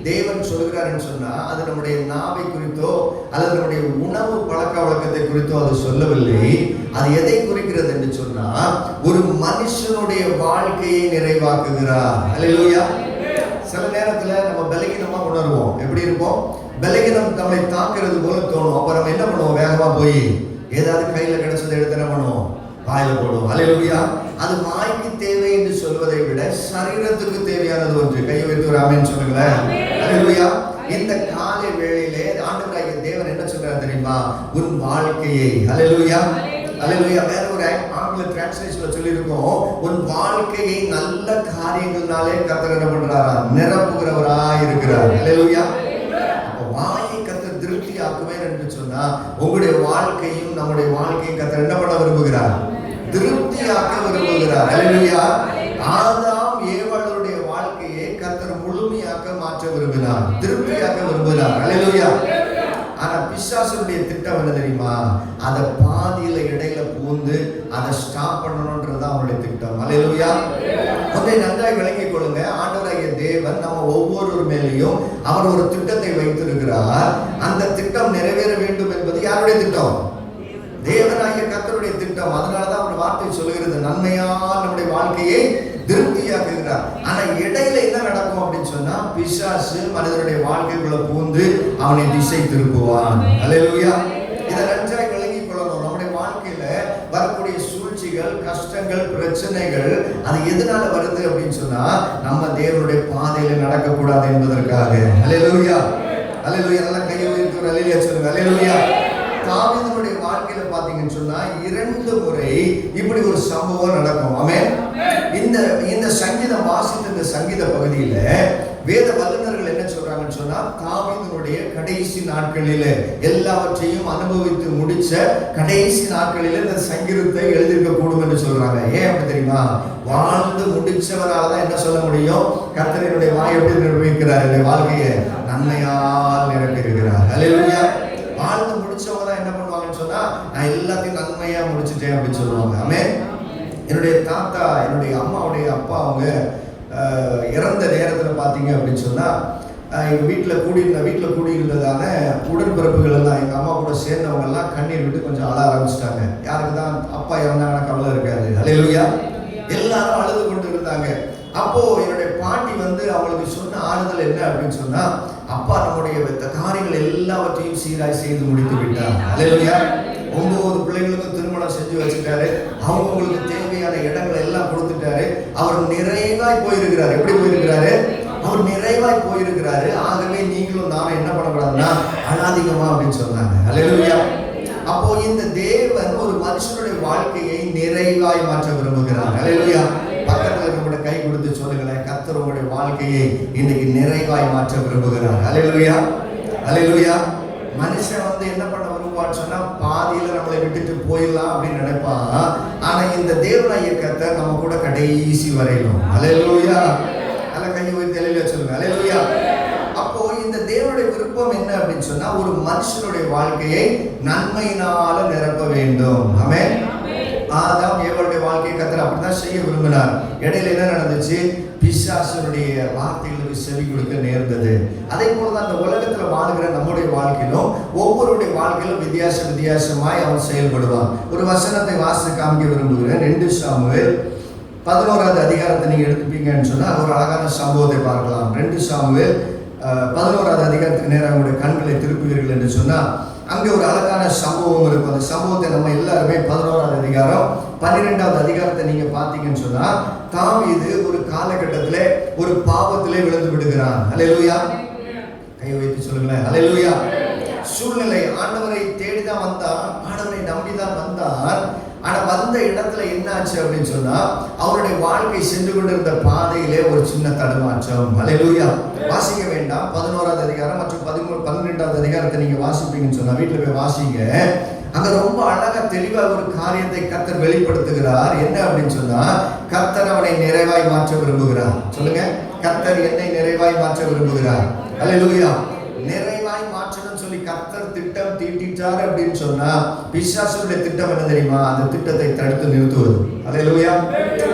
தேவன் சொல்கிறார் சொன்னா, அது நம்முடைய நாவை குறித்தோ அல்லது நம்முடைய உணவு பழக்க வழக்கத்தை குறித்தோ அது சொல்லவில்லை. அது எதை குறிக்கிறது என்று சொன்னா, ஒரு மனுஷனுடைய வாழ்க்கையை நிறைவாக்குகிறார். அல்லேலூயா. சில நேரத்துல நம்ம பலகீனமா உணர்வோம். எப்படி இருப்போம்? பலகீனம் நம்மளை தாக்குறது போல தோணும். அப்ப நம்ம என்ன பண்ணுவோம்? வேகமா போய் ஏதாவது கையில கிடைச்சதை எடுத்து என்ன பண்ணுவோம்? வாயில போடுவோம். அல்லேலூயா. அது வாய்க்கு தேவை என்று சொல்வதை விட சரீரத்துக்கு தேவையானது ஒன்று. கையை வைத்து ஒரு ஆமென் சொல்லுங்களேன். அல்லேலூயா. இந்த காலை வேளையிலே ஆண்டவராகிய தேவன் என்ன சொல்றாரு தெரியுமா? உன் வாழ்க்கையை, அல்லேலூயா அல்லேலூயா, வேற ஒரு ஆங்கில டிரான்ஸ்லேஷன்ல சொல்லியிருக்கோம், உன் வாழ்க்கையை நல்ல காரியங்களாலே கர்த்தர் என்ன பண்றாரா? நிரப்புகிறவராய் இருக்கிறார். அல்லேலூயா. வாயை கர்த்தர் திருப்தி ஆக்குவேன் என்று சொன்னா, உங்களுடைய வாழ்க்கையும் நம்முடைய வாழ்க்கையும் கர்த்தர் என்ன பண்ண விரும்புகிறார்? திருப்தியாக்க விரும்புகிறார். அல்லேலூயா. ஆதாம் ஏவாளுடைய வாழ்க்கையை கர்த்தர் முழுமையாக்க மாற்ற விரும்பினார், திருப்தியாக்க விரும்பினார். அல்லேலூயா. ஆனா பிசாசுடைய திட்டம் என்ன தெரியுமா? அதை பாதியில இடையில பூந்து அதை ஸ்டாப் பண்ணணும்ன்றதுதான் அவருடைய திட்டம். அல்லேலூயா. ஒன்றை நன்றாய் விளங்கிக் கொள்ளுங்க. ஆண்டவராகிய தேவன் நம்ம ஒவ்வொரு மேலேயும் அவர் ஒரு திட்டத்தை வைத்திருக்கிறார். அந்த திட்டம் நிறைவேற வேண்டும் என்பது யாருடைய திட்டம்? தேவனாகிய கர்த்தருடைய திட்டம். அதனாலதான் அவருடைய வார்த்தை சொல்லுகிறது, நன்மையால் நம்முடைய வாழ்க்கையை திருப்தியாக்குகிறார். ஆனா இடையில என்ன நடக்கும் அப்படின்னு சொன்னா, பிசாசு மனிதனுடைய வாழ்க்கைக்குள்ள பூந்து அவனை திசை திருப்புவான். அல்லேலூயா. இதை நன்றாய் விளங்கிக் கொள்ளணும். நம்முடைய வாழ்க்கையில வரக்கூடிய சூழ்ச்சிகள், கஷ்டங்கள், பிரச்சனைகள் அது எதனால வருது அப்படின்னு சொன்னா, நம்ம தேவனுடைய பாதையில நடக்கக்கூடாது என்பதற்காக. அல்லேலூயா. அல்லேலூயா. நல்லா கையை உயர்த்தி ஒரு அல்லேலூயா சொல்லுங்க. அல்லேலூயா. தாவீதுடைய வாழ்க்கையில பாத்தீங்கன்னு சொன்னா 2 முறை இப்படி ஒரு சம்பவம் நடக்கும். ஆமென். இந்த சங்கீதம் வாசித்த இந்த சங்கீத பகுதியில வேத வல்லுநர்கள் என்ன சொல்றாங்கன்னு சொன்னா, தாவீதுடைய கடைசி நாட்களிலே எல்லாவற்றையும் அனுபவித்து முடிச்ச கடைசி நாட்களிலே இந்த சங்கீதத்தை எழுதியிருக்க கூடும் என்று சொல்றாங்க. ஏன் அப்படி தெரியுமா? வாழ்ந்து முடிச்சவரால் தான் என்ன சொல்ல முடியும்? கர்த்தருடைய வாயை எப்படி நிரூபிக்கிறார்? என்னுடைய வாழ்க்கையை நன்மையால் நிரப்பியிருக்கிறார். அல்லேலூயா. வாழ்ந்து முடிச்சவங்க தான் என்ன பண்ணுவாங்கன்னு சொன்னா, நான் எல்லாத்தையும் நன்மையா முடிச்சுட்டேன் அப்படின்னு சொல்லுவாங்க. ஆமென். என்னுடைய தாத்தா, என்னுடைய அம்மாவுடைய அப்பா அவங்க இறந்த நேரத்தில் பார்த்தீங்க அப்படின்னு சொன்னா, எங்கள் வீட்டில் கூடியிருந்ததான உடன்பிறப்புகள் எல்லாம், எங்கள் அம்மா கூட சேர்ந்தவங்க எல்லாம் கண்ணீர் விட்டு கொஞ்சம் அழ ஆரம்பிச்சிட்டாங்க. யாருக்கு தான் அப்பா இறந்தாங்கன்னா கவலை இருக்காது. அல்லேலூயா. எல்லாரும் அழுது கொண்டு இருந்தாங்க. அப்போ என்னுடைய பாட்டி அவங்களுக்கு சொன்ன ஆறுதல் என்ன அப்படின்னு சொன்னா, அப்பா நம்முடைய காரியங்கள் எல்லாவற்றையும் சீராய் செய்து முடித்து விட்டார். அல்லேலூயா. 9 பிள்ளைகளுக்கும் திருமணம் செஞ்சு வச்சுட்டாரு. அவங்களுக்கு தேவையான இடங்களை எல்லாம் கொடுத்துட்டாரு. அவர் நிறைவாய் போயிருக்கிறாரு. எப்படி போயிருக்கிறாரு? அவர் நிறைவாய் போயிருக்கிறாரு. ஆகவே நீங்களும் நானும் என்ன பண்ணக்கூடாதுன்னா அனாதிகமா அப்படின்னு சொன்னாங்க. அல்லேலூயா. அப்போ இந்த தேவன் ஒரு மனுஷனுடைய வாழ்க்கையை நிறைவாய் மாற்ற விரும்புகிறார். அல்லேலூயா. பக்கத்துல நம்முடைய கை கொடுத்து சொல்லுங்களேன், கர்த்தர் உங்களுடைய வாழ்க்கையை இன்னைக்கு நிறைவாய் மாற்ற விரும்புகிறார். அல்லேலூயா. அல்லேலூயா. மனுஷன் என்ன பண்ண விரும்புவான்னு சொன்னா, பாதியில நம்மளை விட்டுட்டு போயிடலாம் அப்படின்னு நினைப்பான். ஆனா இந்த தேவனாகிய கர்த்தர் நம்ம கூட கடைசி வரையிலும். அல்லேலூயா. அல்ல கையை உயர்த்தி அல்லேலூயா சொல்லுங்க. அல்லேலூயா. அப்போ இந்த தேவனுடைய விருப்பம் என்ன அப்படின்னு சொன்னா, ஒரு மனுஷனுடைய வாழ்க்கையை நன்மையினால நிரப்ப வேண்டும். ஆமென். ஆதாம் ஏவாளுடைய வாழ்க்கையை கர்த்தர் அப்படிதான் செய்ய விரும்பினார். இடையில என்ன நடந்துச்சு? பிசாசுடைய வார்த்தைகளுக்கு செவி கொடுக்க நேர்ந்தது. அதே போலதான் அந்த உலகத்துல வாழ்கிற நம்முடைய வாழ்க்கையிலும் ஒவ்வொருடைய வாழ்க்கையிலும் வித்தியாசமாய் அவன் செயல்படுவான். ஒரு வசனத்தை வாசித்து காமிக்க விரும்புகிறேன். 2 சாமுவேல் 11வது அதிகாரத்தை நீங்க எடுத்துப்பீங்கன்னு சொன்னா ஒரு அழகான சம்பவத்தை பார்க்கலாம். 2 சாமுவேல் 11வது அதிகாரத்துக்கு நேரம் உங்களுடைய கண்களை திருப்புவீர்கள் என்று சொன்னா, அங்கே ஒரு அழகான சம்பவம் இருக்கும். அந்த சம்பவத்தை நம்ம எல்லாருமே 11வது அதிகாரம் 12வது அதிகாரத்தை நீங்க பார்த்தீங்கன்னு சொன்னா, தாவீது ஒரு காலகட்டத்திலே ஒரு பாவத்திலே விழுந்து விடுகிறான். அல்லேலூயா. கை வைத்து சொல்லுங்களேன். அல்லேலூயா. சூழ்நிலை, ஆண்டவரை தேடிதான் வந்தான், ஆண்டவரை நம்பிதான் வந்தான். ஆனா வந்த இடத்துல என்ன ஆச்சு அப்படின்னு சொன்னா அவருடைய வாழ்க்கை சென்று கொண்டிருந்த பாதையிலே ஒரு சின்ன தடுமாற்றம். அல்லேலூயா. வாசிக்க வேண்டாம், 11வது அதிகாரம் மற்றும் 12வது அதிகாரத்தை நீங்க வாசிப்பீங்கன்னு சொன்னா வீட்டுல போய் வாசிங்க. அங்க ரொம்ப அழகா தெளிவா ஒரு காரியத்தை கர்த்தர் வெளிப்படுத்துகிறார். என்ன அப்படின்னு சொன்னா கர்த்தர் அவனை நிறைவாய் மாற்ற விரும்புகிறார். சொல்லுங்க, கர்த்தர் என்னை நிறைவாய் மாற்ற விரும்புகிறார். அல்லேலூயா. நிறைவாய் மாற்றணும்னு சொல்லி கர்த்தர் திட்டம் தீட்டிட்டார் அப்படின்னு சொன்னா பிசாசுடைய திட்டம் என்ன தெரியுமா? அந்த திட்டத்தை தடுத்து நிறுத்துவது. அல்லேலூயா.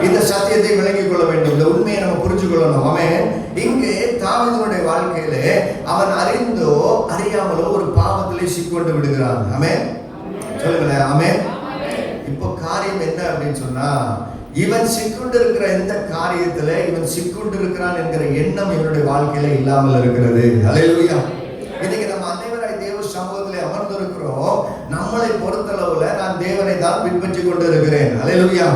இந்த சத்தியத்தை விளங்கிக் கொள்ள வேண்டும், இந்த உண்மையை நம்ம புரிஞ்சு கொள்ளணும். ஆமென். இங்கே தாவீதுடைய வாழ்க்கையில அவன் அறிந்தோ அறியாமலோ ஒரு பாவத்திலே சிக்கொண்டு விடுகிறான். ஆமென். சொல்லுங்களேன், ஆமென். இப்போ காரியம் என்ன அப்படின்னு சொன்னா இவன் சிக்குண்டு இருக்கிற இந்த காரியத்துல இவன் சிக்குண்டு இருக்கிறான் என்கிற எண்ணம் இவனுடைய வாழ்க்கையில இல்லாமல் இருக்கிறது. அல்லேலூயா. இன்னைக்கு நம்ம அனைவராய் தேவ சமூகத்திலே அமர்ந்திருக்கிறோம். நம்மளை பொறுத்தளவுல நான் தேவனை தான் பின்பற்றி கொண்டு இருக்கிறேன். அல்லேலூயா.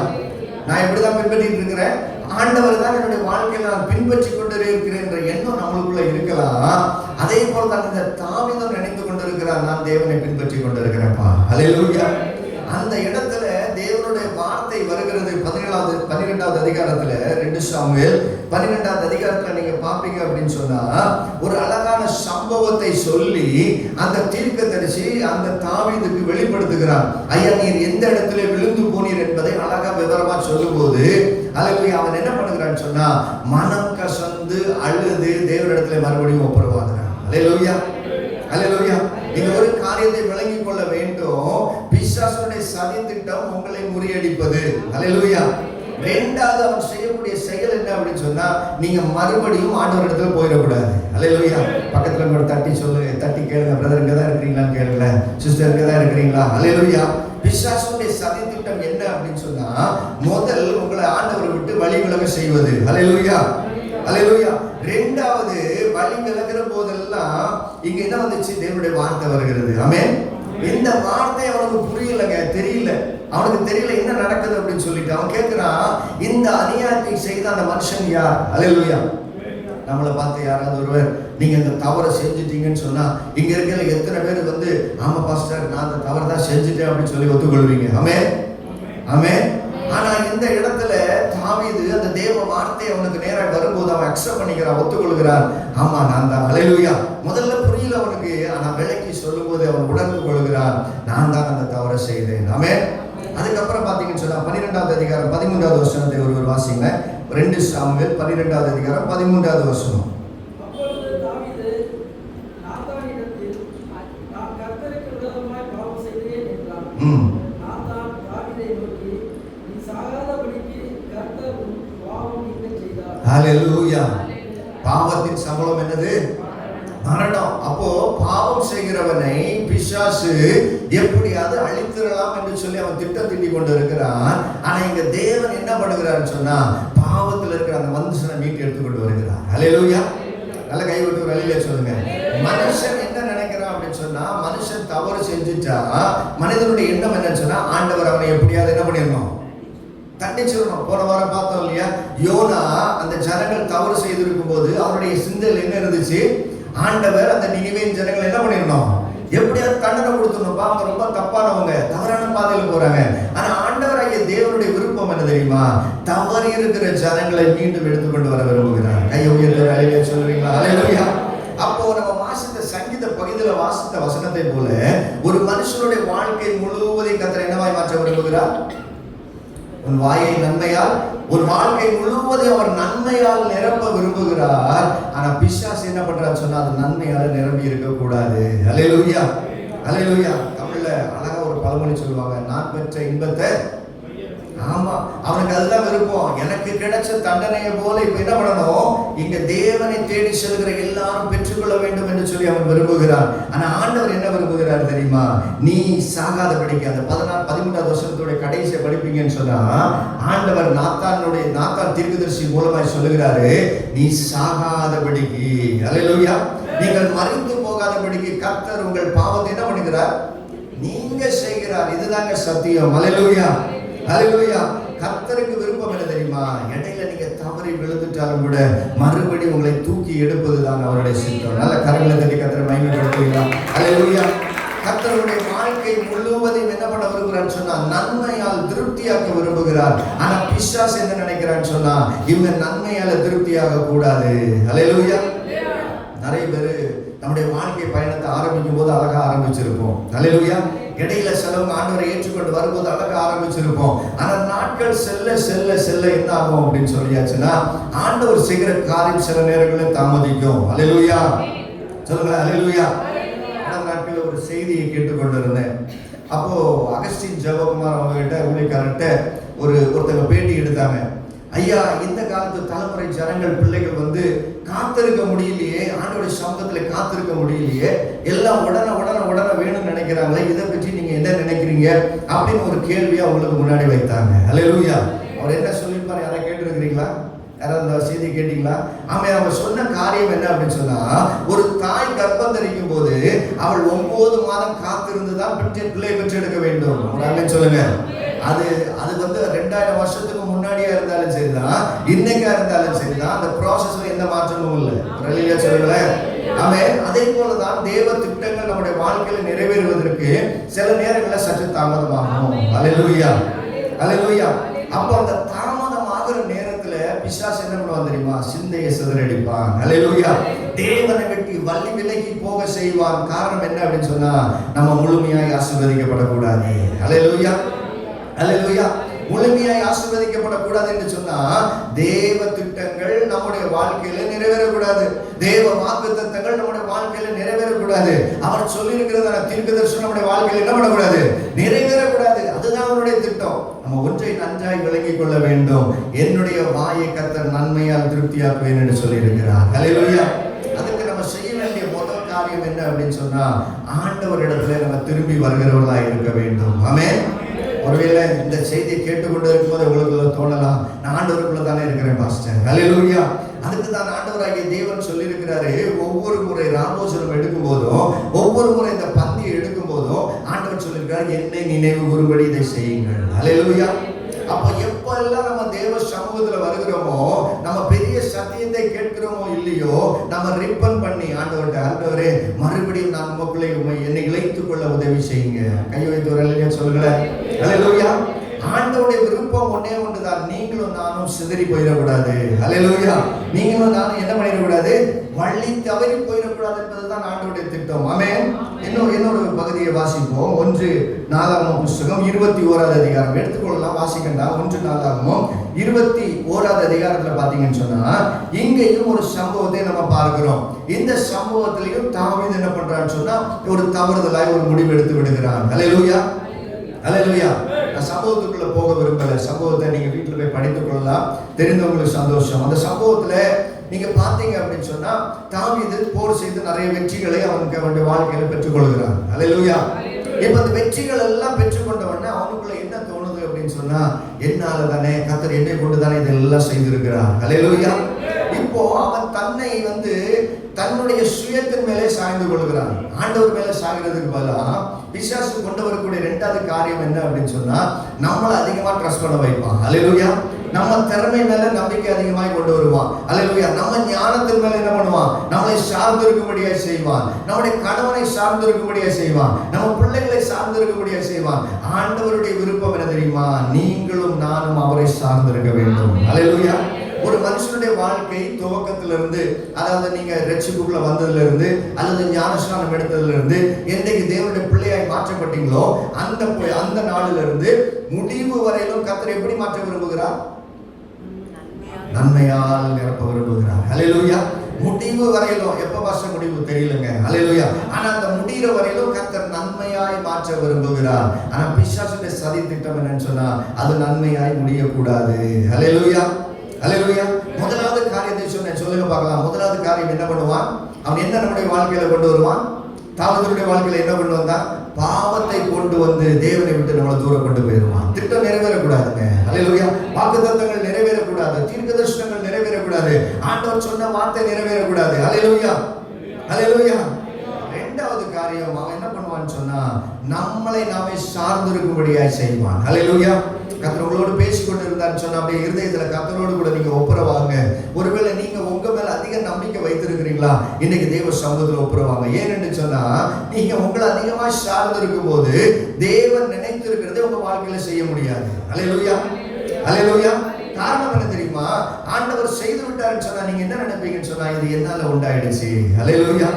நான் எப்படிதான் பின்பற்றிட்டு இருக்கிறேன்? ஆண்டவர் தான் என்னுடைய வாழ்க்கையில நான் பின்பற்றி கொண்டு இருக்கிறேன் என்ற எண்ணம் நம்மளுக்குள்ள இருக்கலாம். அதே போல தான் இந்த தாவீதும் நினைத்து கொண்டிருக்கிறார், நான் தேவனை பின்பற்றி கொண்டு இருக்கிறேன்ப்பா. அல்லேலூயா. அந்த இடத்துல தேவனுடைய வார்த்தை வருகிறது. 12வது அதிகாரத்துல 2 சாமுவேல் 12வது அதிகாரத்துல நீங்க பாப்பீங்க அப்படின்னு சொன்னா ஒரு அழகான சம்பவத்தை சொல்லி அந்த தீர்க்கதரிசி அந்த தாவீதுக்கு வெளிப்படுத்துகிறார். ஐயா, நீர் எந்த இடத்துல விழுந்து போனீர் என்பதை அழகா விவரமா சொல்லும் போது அல்லேலூயா அவன் என்ன பண்ணுகிறான்னு சொன்னா மனம் கசந்து அழுது தேவனிடத்துல மறுபடியும் ஒப்புரவாகிறான். அல்லேலூயா. அல்லேலூயா. நீங்க ஒரு காரியத்தை விளங்கிக் கொள்ள வேண்டும், பிசாசுடைய சதி திட்டம் உங்களை முறியடிப்பது. அல்லேலூயா. ரெண்டாவது அவன் செய்யக்கூடிய செயல் என்ன அப்படின்னு சொன்னா நீங்க மறுபடியும் ஆண்டவரிடத்துல போயிடக்கூடாது. அல்லேலூயா. பக்கத்துல கூட தட்டி சொல்லு, தட்டி கேளுங்க, பிரதர் இங்க தான் இருக்கிறீங்களான்னு கேளுங்க, சிஸ்டர் இங்க தான் இருக்கிறீங்களா. அல்லேலூயா. பிசாசுடைய சதி திட்டம் என்ன அப்படின்னு சொன்னா முதல் உங்களை ஆண்டவரை விட்டு வழி விலக செய்வது. அல்லேலூயா. அல்லேலூயா. ரெண்டாவது வழி விலகிற போதெல்லாம் இங்க என்ன வந்துச்சு? தேவனுடைய வார்த்தை வருகிறது. ஆமென். இந்த வார்த்தை அவனுக்கு புரியலங்க, தெரியல, அவனுக்கு தெரியல என்ன நடக்குது அப்படின்னு சொல்லிட்டு அவன் கேட்கிறான், இந்த அநியாயத்தை செய்த அந்த மனுஷன் யார்? அல்லேலூயா. நம்மளை பார்த்து யாராவது ஒருவர் நீங்க இந்த தவறை செஞ்சுட்டீங்கன்னு சொன்னா இங்க இருக்கிற எத்தனை பேர் வந்து ஆமா பாஸ்டர் நான் அந்த தவறு தான் செஞ்சுட்டேன் அப்படின்னு சொல்லி ஒத்துக்கொள்வீங்க? ஆமென். ஆமென். ஆனா இந்த இடத்துல தாவீது அந்த தேவ வார்த்தை அவனுக்கு நேராக வரும்போது அவன் அக்செப்ட் பண்ணிக்கிறான், ஒத்துக்கொள்கிறான். ஆமா நான் தான். அல்லேலூயா. முதல்ல புரியல அவனுக்கு, ஆனா விளக்கி சொல்லும் போது அவன் உணர்ந்து கொள்கிறான், நான் தான் அந்த தவறை செய்தேன். ஆமென். அதுக்கப்புறம் பாத்தீங்கன்னு சொன்னா 12வது அதிகாரம் 13வது வசனத்தை ஒருவர் வாசிங்க. 2 சாமுவேல் 12வது அதிகாரம் 13வது வசனம். அப்பொழுது தாவீது நாத்தானிடத்தில் நான் கர்த்தருக்கு விரோதமாய் பாவம் செய்தேன் என்றான். நாத்தான் தாவீதை நோக்கி, நீ சாகாதபடிக்கு கர்த்தர் உன் பாவம் நீங்கச் செய்தார். ஹல்லேலூயா. பாவத்தின் சம்பளம் என்னது? மரணம். அப்போ பாவம் செய்கிறவனை பிசாசு எப்படியாவது அழித்திடலாம் என்று சொல்லி அவன் திட்டம் தீட்டி கொண்டு இருக்கிறான். ஆனா இங்க தேவன் என்ன பண்ணுகிறான்னு சொன்னா பாவத்தில் இருக்கிற அந்த மனுஷனை மீட்டு எடுத்துக்கொண்டு வருகிறார். அல்லேலூயா. நல்ல கை விட்டு ஒரு அழிலே சொல்லுங்க. மனுஷன் என்ன நினைக்கிறான் அப்படின்னு சொன்னா மனுஷன் தவறு செஞ்சுட்டா மனிதனுடைய எண்ணம் என்னன்னு சொன்னா ஆண்டவர் அவனை எப்படியாவது என்ன பண்ணிடணும், தண்டிச்சிடணும். போன வாரம் பார்த்தோம் இல்லையா, யோனா அந்த ஜனங்கள் தவறு செய்திருக்கும் போது அவருடைய சிந்தையில் என்ன இருந்துச்சு? ஆண்டவர் அந்த நினிவேயின் ஜனங்களை என்ன பண்ணிடணும், எப்படியாவது தண்டனை கொடுத்துடணும். அவங்க ரொம்ப தப்பானவங்க, தவறான பாதையில் போறாங்க. ஆனா ஆண்டவராகிய தேவனுடைய விருப்பம் என்ன தெரியுமா? தவறு இருக்கிற ஜனங்களை மீண்டும் எடுத்துக்கொண்டு வர விரும்புகிறார். கையை உயர்த்த அலையிலே சொல்லுவீங்களா? அல்லேலூயா. அப்போ நம்ம வாசித்த சங்கீத பகுதியில் வாசித்த வசனத்தை போல ஒரு மனுஷனுடைய வாழ்க்கை முழுவதையும் கர்த்தர் என்னவாய் மாற்ற விரும்புகிறார்? உன் வாயை நன்மையால், ஒரு வாழ்க்கை முழுவதையும் அவர் நன்மையால் நிரப்ப விரும்புகிறார். ஆனா பிசாசு என்ன பண்றான்னு சொன்னா அது நன்மையால நிரம்பி இருக்க கூடாது. அல்லேலூயா. அல்லேலூயா. தமிழ்ல அழகா ஒரு பழமொழி சொல்லுவாங்க, நான் பெற்ற இன்பத்தை. ஆமா, அவனுக்கு அதுதான் விருப்பம். எனக்கு கிடைச்ச தண்டனையை போல இப்ப என்ன பண்ணணும், இங்க தேவனை தேடி செல்கிற எல்லாரும் பெற்றுக்கொள்ள வேண்டும் என்று சொல்லி அவன் விரும்புகிறான். ஆனா ஆண்டவர் என்ன விரும்புகிறார் தெரியுமா? நீ சாகாதபடிக்கு. அந்த 13வது வருஷத்துடைய கடைசியை படிப்பீங்கன்னு சொன்னா ஆண்டவர் நாத்தான் தீர்க்கதரிசி மூலமாய் சொல்லுகிறாரு, நீ சாகாதபடிக்கு. அல்லேலூயா. நீங்கள் மறித்து போகாதபடிக்கு கர்த்தர் உங்கள் பாவத்தை என்ன பண்ணுகிறார்? நீங்க செய்கிறார். இதுதாங்க சத்தியம். அல்லேலூயா. அல்லேலூயா. கர்த்தருக்கு விருப்பம் என்ன தெரியுமா? இடையில நீங்க தவறி விழுந்துட்டாலும் கூட மறுபடி உங்களை தூக்கி எடுப்பதுதான் அவருடைய சித்தம். நல்ல கரங்களை தட்டி கர்த்தரை மகிமைப்படுத்துவீங்களா? அல்லேலூயா. கர்த்தருடைய வாழ்க்கை முழுவதையும் என்ன பண்ண விரும்புகிறான்னு சொன்னா நன்மையால் திருப்தியாக்க விரும்புகிறார். ஆனா பிசாசு என்ன நினைக்கிறான்னு சொன்னா இவங்க நன்மையால திருப்தியாக கூடாது. ஹல்லேலூயா. நிறைய பேரு நம்முடைய வாழ்க்கை பயணத்தை ஆரம்பிக்கும் போது அழகா ஆரம்பிச்சிருப்போம். ஹல்லேலூயா. இடையில சிலவங்க ஆண்டவரை ஏற்றுக்கொண்டு வரும்போது அழகா ஆரம்பிச்சிருப்போம். ஆனா நாட்கள் செல்ல செல்ல செல்ல என்ன ஆகும் அப்படின்னு சொல்லியாச்சுன்னா ஆண்டவர் செய்கிற காரியம் சில நேரங்களில் தாமதிக்கும். ஹல்லேலூயா சொல்லுங்க. ஹல்லேலூயா. நாட்களில் ஒரு செய்தியை கேட்டுக்கொண்டிருந்தேன். அப்போ அகஸ்டின் ஜெபகுமார் அவங்க கிட்ட ஊழியக்காரர்கிட்ட ஒருத்தங்க பேட்டி எடுத்தாங்க. ஐயா, இந்த காலத்து தலைமுறை ஜனங்கள் பிள்ளைகள் வந்து காத்திருக்க முடியலையே, ஆண்டவருடைய சமூகத்துல காத்திருக்க முடியலையே, எல்லாம் உடனே உடனே உடனே வேணும்னு நினைக்கிறாங்களே, இதை பற்றி நீங்க என்ன நினைக்கிறீங்க அப்படின்னு ஒரு கேள்வியை அவங்களுக்கு முன்னாடி வைத்தாங்க. ஹல்லேலூயா. அவர் என்ன சொல்லியிருப்பாரு, யாரை கேட்டுருக்கிறீங்களா? யாராவது அந்த செய்தி கேட்டீங்களா? ஆமா, அவர் சொன்ன காரியம் என்ன அப்படின்னு சொன்னா, ஒரு தாய் கர்ப்பம் தரிக்கும் போது அவள் 9 மாதம் காத்திருந்துதான் பிள்ளை பெற்றெடுக்க வேண்டும். சொல்லுங்க. அது வந்து 2000 வருஷத்துக்கு முன்னாடியா இருந்தாலும் சரிதான், இன்னைக்கா இருந்தாலும் சரிதான், அந்த ப்ராசஸ்ல எந்த மாற்றமும் இல்லை. சொல்லுங்களேன். அதே போலதான் தேவ திட்டங்கள் நம்முடைய வாழ்க்கையில நிறைவேறுவதற்கு சில நேரங்களில் சற்று தாமதமாகும். அல்லேலூயா. அல்லேலூயா. அப்போ அந்த தாமதம் ஆகிற நேரத்துல பிசாசு என்ன பண்ணுவான் தெரியுமா? சிந்தையை சிதறடிப்பான். அல்லேலூயா. தேவனை வெட்டி வள்ளி விலகி போக செய்வான். காரணம் என்ன அப்படின்னு சொன்னா நம்ம முழுமையாய் ஆசீர்வதிக்கப்படக்கூடாது. அல்லேலூயா. அல்லேலூயா. முழுமையாய் ஆசீர்வதிக்கப்படக்கூடாது என்று சொன்னா தேவ திட்டங்கள் நம்முடைய வாழ்க்கையில நிறைவேறக்கூடாது. தேவ வாக்குத்தத்தங்கள் நம்முடைய வாழ்க்கையில நிறைவேறக்கூடாது. அவர் சொல்லி இருக்கிறதான தீர்க்கதரிசனம் நம்முடைய வாழ்க்கையில என்ன பண்ணக்கூடாது? நிறைவேறக்கூடாது. அதுதான் அவருடைய திட்டம். நம்ம ஒன்றை நன்றாய் விளங்கிக் கொள்ள வேண்டும். என்னுடைய வாயை கர்த்தர் நன்மையால் திருப்தியாக்குவேன் என்று சொல்லி இருக்கிறார். ஹல்லேலூயா. அதுக்கு நம்ம செய்ய வேண்டிய முதல் காரியம் என்ன அப்படின்னு சொன்னா ஆண்டவரிடத்துல நம்ம திரும்பி வருகிறவர்களா இருக்க வேண்டும். ஆமென். ஒருவேளை இந்த செய்தியை கேட்டுக்கொண்டு இருக்கும்போது உங்களுக்கு தோணலாம், நான் ஆண்டவருக்குள்ள தானே இருக்கிறேன் பாஸ்டர். ஹல்லேலூயா. அதுக்கு தான் ஆண்டவராகிய தேவன் சொல்லி இருக்கிறாரு, ஒவ்வொரு முறை ராமோசனம் எடுக்கும் போதும், ஒவ்வொரு முறை இந்த பந்தியை எடுக்கும் போதும் ஆண்டவர் சொல்லியிருக்காரு, என்னை நினைவு கூறும்படி இதை செய்யுங்கள். ஹல்லேலூயா. அப்ப எப்பெல்லாம் நம்ம தேவ சமூகத்துல வருகிறோமோ, நம்ம பெரிய சத்தியத்தை கேட்கிறோமோ இல்லையோ, நம்ம ரிப்பன் பண்ணி ஆண்டவரே மறுபடியும் நான் உங்களுக்குள்ளே என்னை இழைத்துக் கொள்ள உதவி செய்யுங்க. கை வைத்து ஒரு சொல்லுங்களேன். ஹல்லேலூயா. ஆண்டவருடைய விருப்பம் ஒன்னே ஒன்றுதான், நீங்களும் நானும் சிதறி போயிடக்கூடாது. ஹல்லேலூயா. நீங்களும் நானும் என்ன பண்ணிடக்கூடாது? வள்ளி தவறி போயிடக்கூடாது என்பதுதான் ஆண்டவருடைய திட்டம். ஆமென். இன்னொரு பகுதியை வாசிப்போம். 1 நாளாகமம் புஸ்தகம் 21வது அதிகாரம் எடுத்துக்கொள்ளலாம், வாசிக்கண்டா. 1 நாளாகமம் 21வது அதிகாரத்துல பாத்தீங்கன்னு சொன்னா இங்கேயும் ஒரு சம்பவத்தை நம்ம பார்க்கிறோம். இந்த சம்பவத்திலையும் தாவீது என்ன பண்றான்னு சொன்னா ஒரு தவறுதலாய் ஒரு முடிவு எடுத்து விடுகிறான். ஹல்லேலூயா. ஹல்லேலூயா. நான் சம்பவத்துக்குள்ள போக விரும்பல. சம்பவத்தை நீங்க வீட்டுல போய் படித்துக் கொள்ளலாம், தெரிந்தவங்களுக்கு சந்தோஷம். அந்த சம்பவத்துல நீங்க பாத்தீங்க அப்படின்னு சொன்னா தாவீது போர் செய்து நிறைய வெற்றிகளை அவனுடைய வாழ்க்கையில பெற்றுக்கொள்கிறான். ஹல்லேலூயா. இப்ப அந்த வெற்றிகள் எல்லாம் பெற்றுக்கொண்டவன அவனுக்குள்ள என்ன தோணுது அப்படின்னு சொன்னா, என்னால தானே, கர்த்தர் என்னை கொண்டு தானே இதெல்லாம் செய்திருக்கிறார். ஹல்லேலூயா. இப்போ அவன் தன்னை தன்னுடைய சுயத்தின் மேலே சாய்ந்து கொள்கிறான். ஆண்டவர் மேலே சாகிறதுக்கு பதிலாக பிசாசு கொண்டு வரக்கூடிய 2வது காரியம் என்ன அப்படின்னு சொன்னா நம்மளை அதிகமா ட்ரஸ்ட் பண்ண வைப்பான். ஹல்லேலூயா. நம்ம திறமை மேல நம்பிக்கை அதிகமாய் கொண்டு வருவான். ஹல்லேலூயா. நம்ம ஞானத்தின் மேல என்ன பண்ணுவான்? நம்மளை சார்ந்து இருக்கும்படியா செய்வான். நம்முடைய கணவனை சார்ந்து இருக்கும்படியா செய்வான். நம்ம பிள்ளைகளை சார்ந்து இருக்கும்படியா செய்வான். ஆண்டவருடைய விருப்பம் என்ன தெரியுமா? நீங்களும் நானும் அவரை சார்ந்து இருக்க வேண்டும். ஹல்லேலூயா. ஒரு மனுஷனுடைய வாழ்க்கை துவக்கத்திலிருந்து, அதாவது நீங்க ரட்சிப்புக்குள்ள வந்ததுல இருந்து அல்லது ஞானஸ்நானம் எடுத்ததுல இருந்து என்றைக்கு தேவனுடைய பிள்ளையாய் மாற்றப்பட்டீங்களோ அந்த நாளில இருந்து முடிவு வரையிலும் கர்த்தர் எப்படி மாற்ற விரும்புகிறார்? நன்மையால் நிரப்ப விரும்புகிறார். ஹல்லேலூயா. முடிவு வரையிலும், எப்ப பாஸ்டர் முடிவு தெரியலங்க. ஹல்லேலூயா. ஆனா அந்த முடிகிற வரையிலும் கர்த்தர் நன்மையாய் மாற்ற விரும்புகிறார். ஆனா பிசாசுடைய சதி திட்டம் என்னன்னு சொன்னா அது நன்மையாய் முடியக்கூடாது. ஹல்லேலூயா. ஹல்லேலூயா. முதலாவது காரியத்தை சொன்னேன், சொல்லுங்க பார்க்கலாம். முதலாவது காரியம் என்ன பண்ணுவான்? அவன் என்ன நம்முடைய வாழ்க்கையில கொண்டு வருவான்? தாவீதுடைய வாழ்க்கையில என்ன கொண்டு வந்தான்? பாவத்தை கொண்டு வந்து தேவனை விட்டு நம்மளை தூரம் கொண்டு போயிடுவான். திட்டம் நிறைவேறக்கூடாதுங்க. ஹல்லேலூயா. வாக்குத்தத்தங்கள் நிறைவேறக்கூடாது, தீர்க்கதரிசனங்கள் நிறைவேறக்கூடாது, ஆண்டவர் சொன்ன வார்த்தை நிறைவேறக்கூடாது. ஹல்லேலூயா. ஹல்லேலூயா. 2வது காரியம் அவன் என்ன பண்ணுவான்னு சொன்னா நம்மளை நாமே சார்ந்திருக்கும்படியாய் செய்வான். ஹல்லேலூயா. கர்த்தர் உங்களோடு பேசிக்கொண்டு இருந்தான்னு சொன்னா அப்படியே இருதயத்துல கர்த்தரோடு கூட நீங்க ஒப்புரவாங்க. ஒருவேளை நீங்க உங்க மேல அதிக நம்பிக்கை வைத்திருக்கிறீங்க இருக்கிறீங்களா? இன்னைக்கு தேவ சமூகத்தில் ஒப்புரவாங்க. ஏன்னு சொன்னா நீங்க உங்களை அதிகமா சார்ந்து இருக்கும் போது தேவன் நினைத்திருக்கிறதை உங்க வாழ்க்கையில செய்ய முடியாது. அல்லேலூயா, அல்லேலூயா. காரணம் என்ன தெரியுமா? ஆண்டவர் செய்து விட்டாருன்னு சொன்னா நீங்க என்ன நினைப்பீங்கன்னு சொன்னா இது என்னால உண்டாயிடுச்சு. அல்லேலூயா,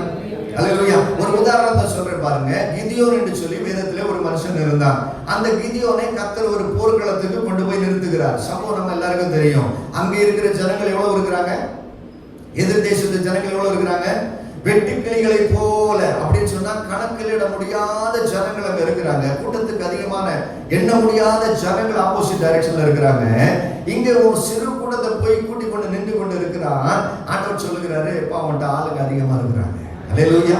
அல்லேலூயா. ஒரு உதாரணத்தை சொல்றேன் பாருங்க. கிதியோன் என்று சொல்லி வேதத்திலே ஒரு மனுஷன் இருந்தான். அந்த கிதியோனை கர்த்தர் ஒரு போர்க்களத்துக்கு கொண்டு போய் நிறுத்துகிறார். சம்பவம் நம்ம எல்லாருக்கும் தெரியும். அங்க இருக்கிற ஜனங்கள் எவ்வளவு இருக்கிறாங்க? எதிர் தேசத்து ஜனங்கள் எவ்வளவு இருக்கிறாங்க? வெட்டுக்கிளிகளை போல அப்படின்னு சொன்னா கணக்கிலிட முடியாத ஜனங்கள் அங்க இருக்கிறாங்க. கூட்டத்துக்கு அதிகமான எண்ண முடியாத ஜனங்கள் ஆப்போசிட் டைரக்ஷன்ல இருக்கிறாங்க. இங்க ஒரு சிறு கூட்டத்தை போய் கூட்டி கொண்டு நின்று கொண்டு இருக்கிறான். ஆண்டவர் சொல்லுகிறாரு, அவன்கிட்ட ஆளுங்க அதிகமா இருக்கிறாங்க. அல்லேலூயா,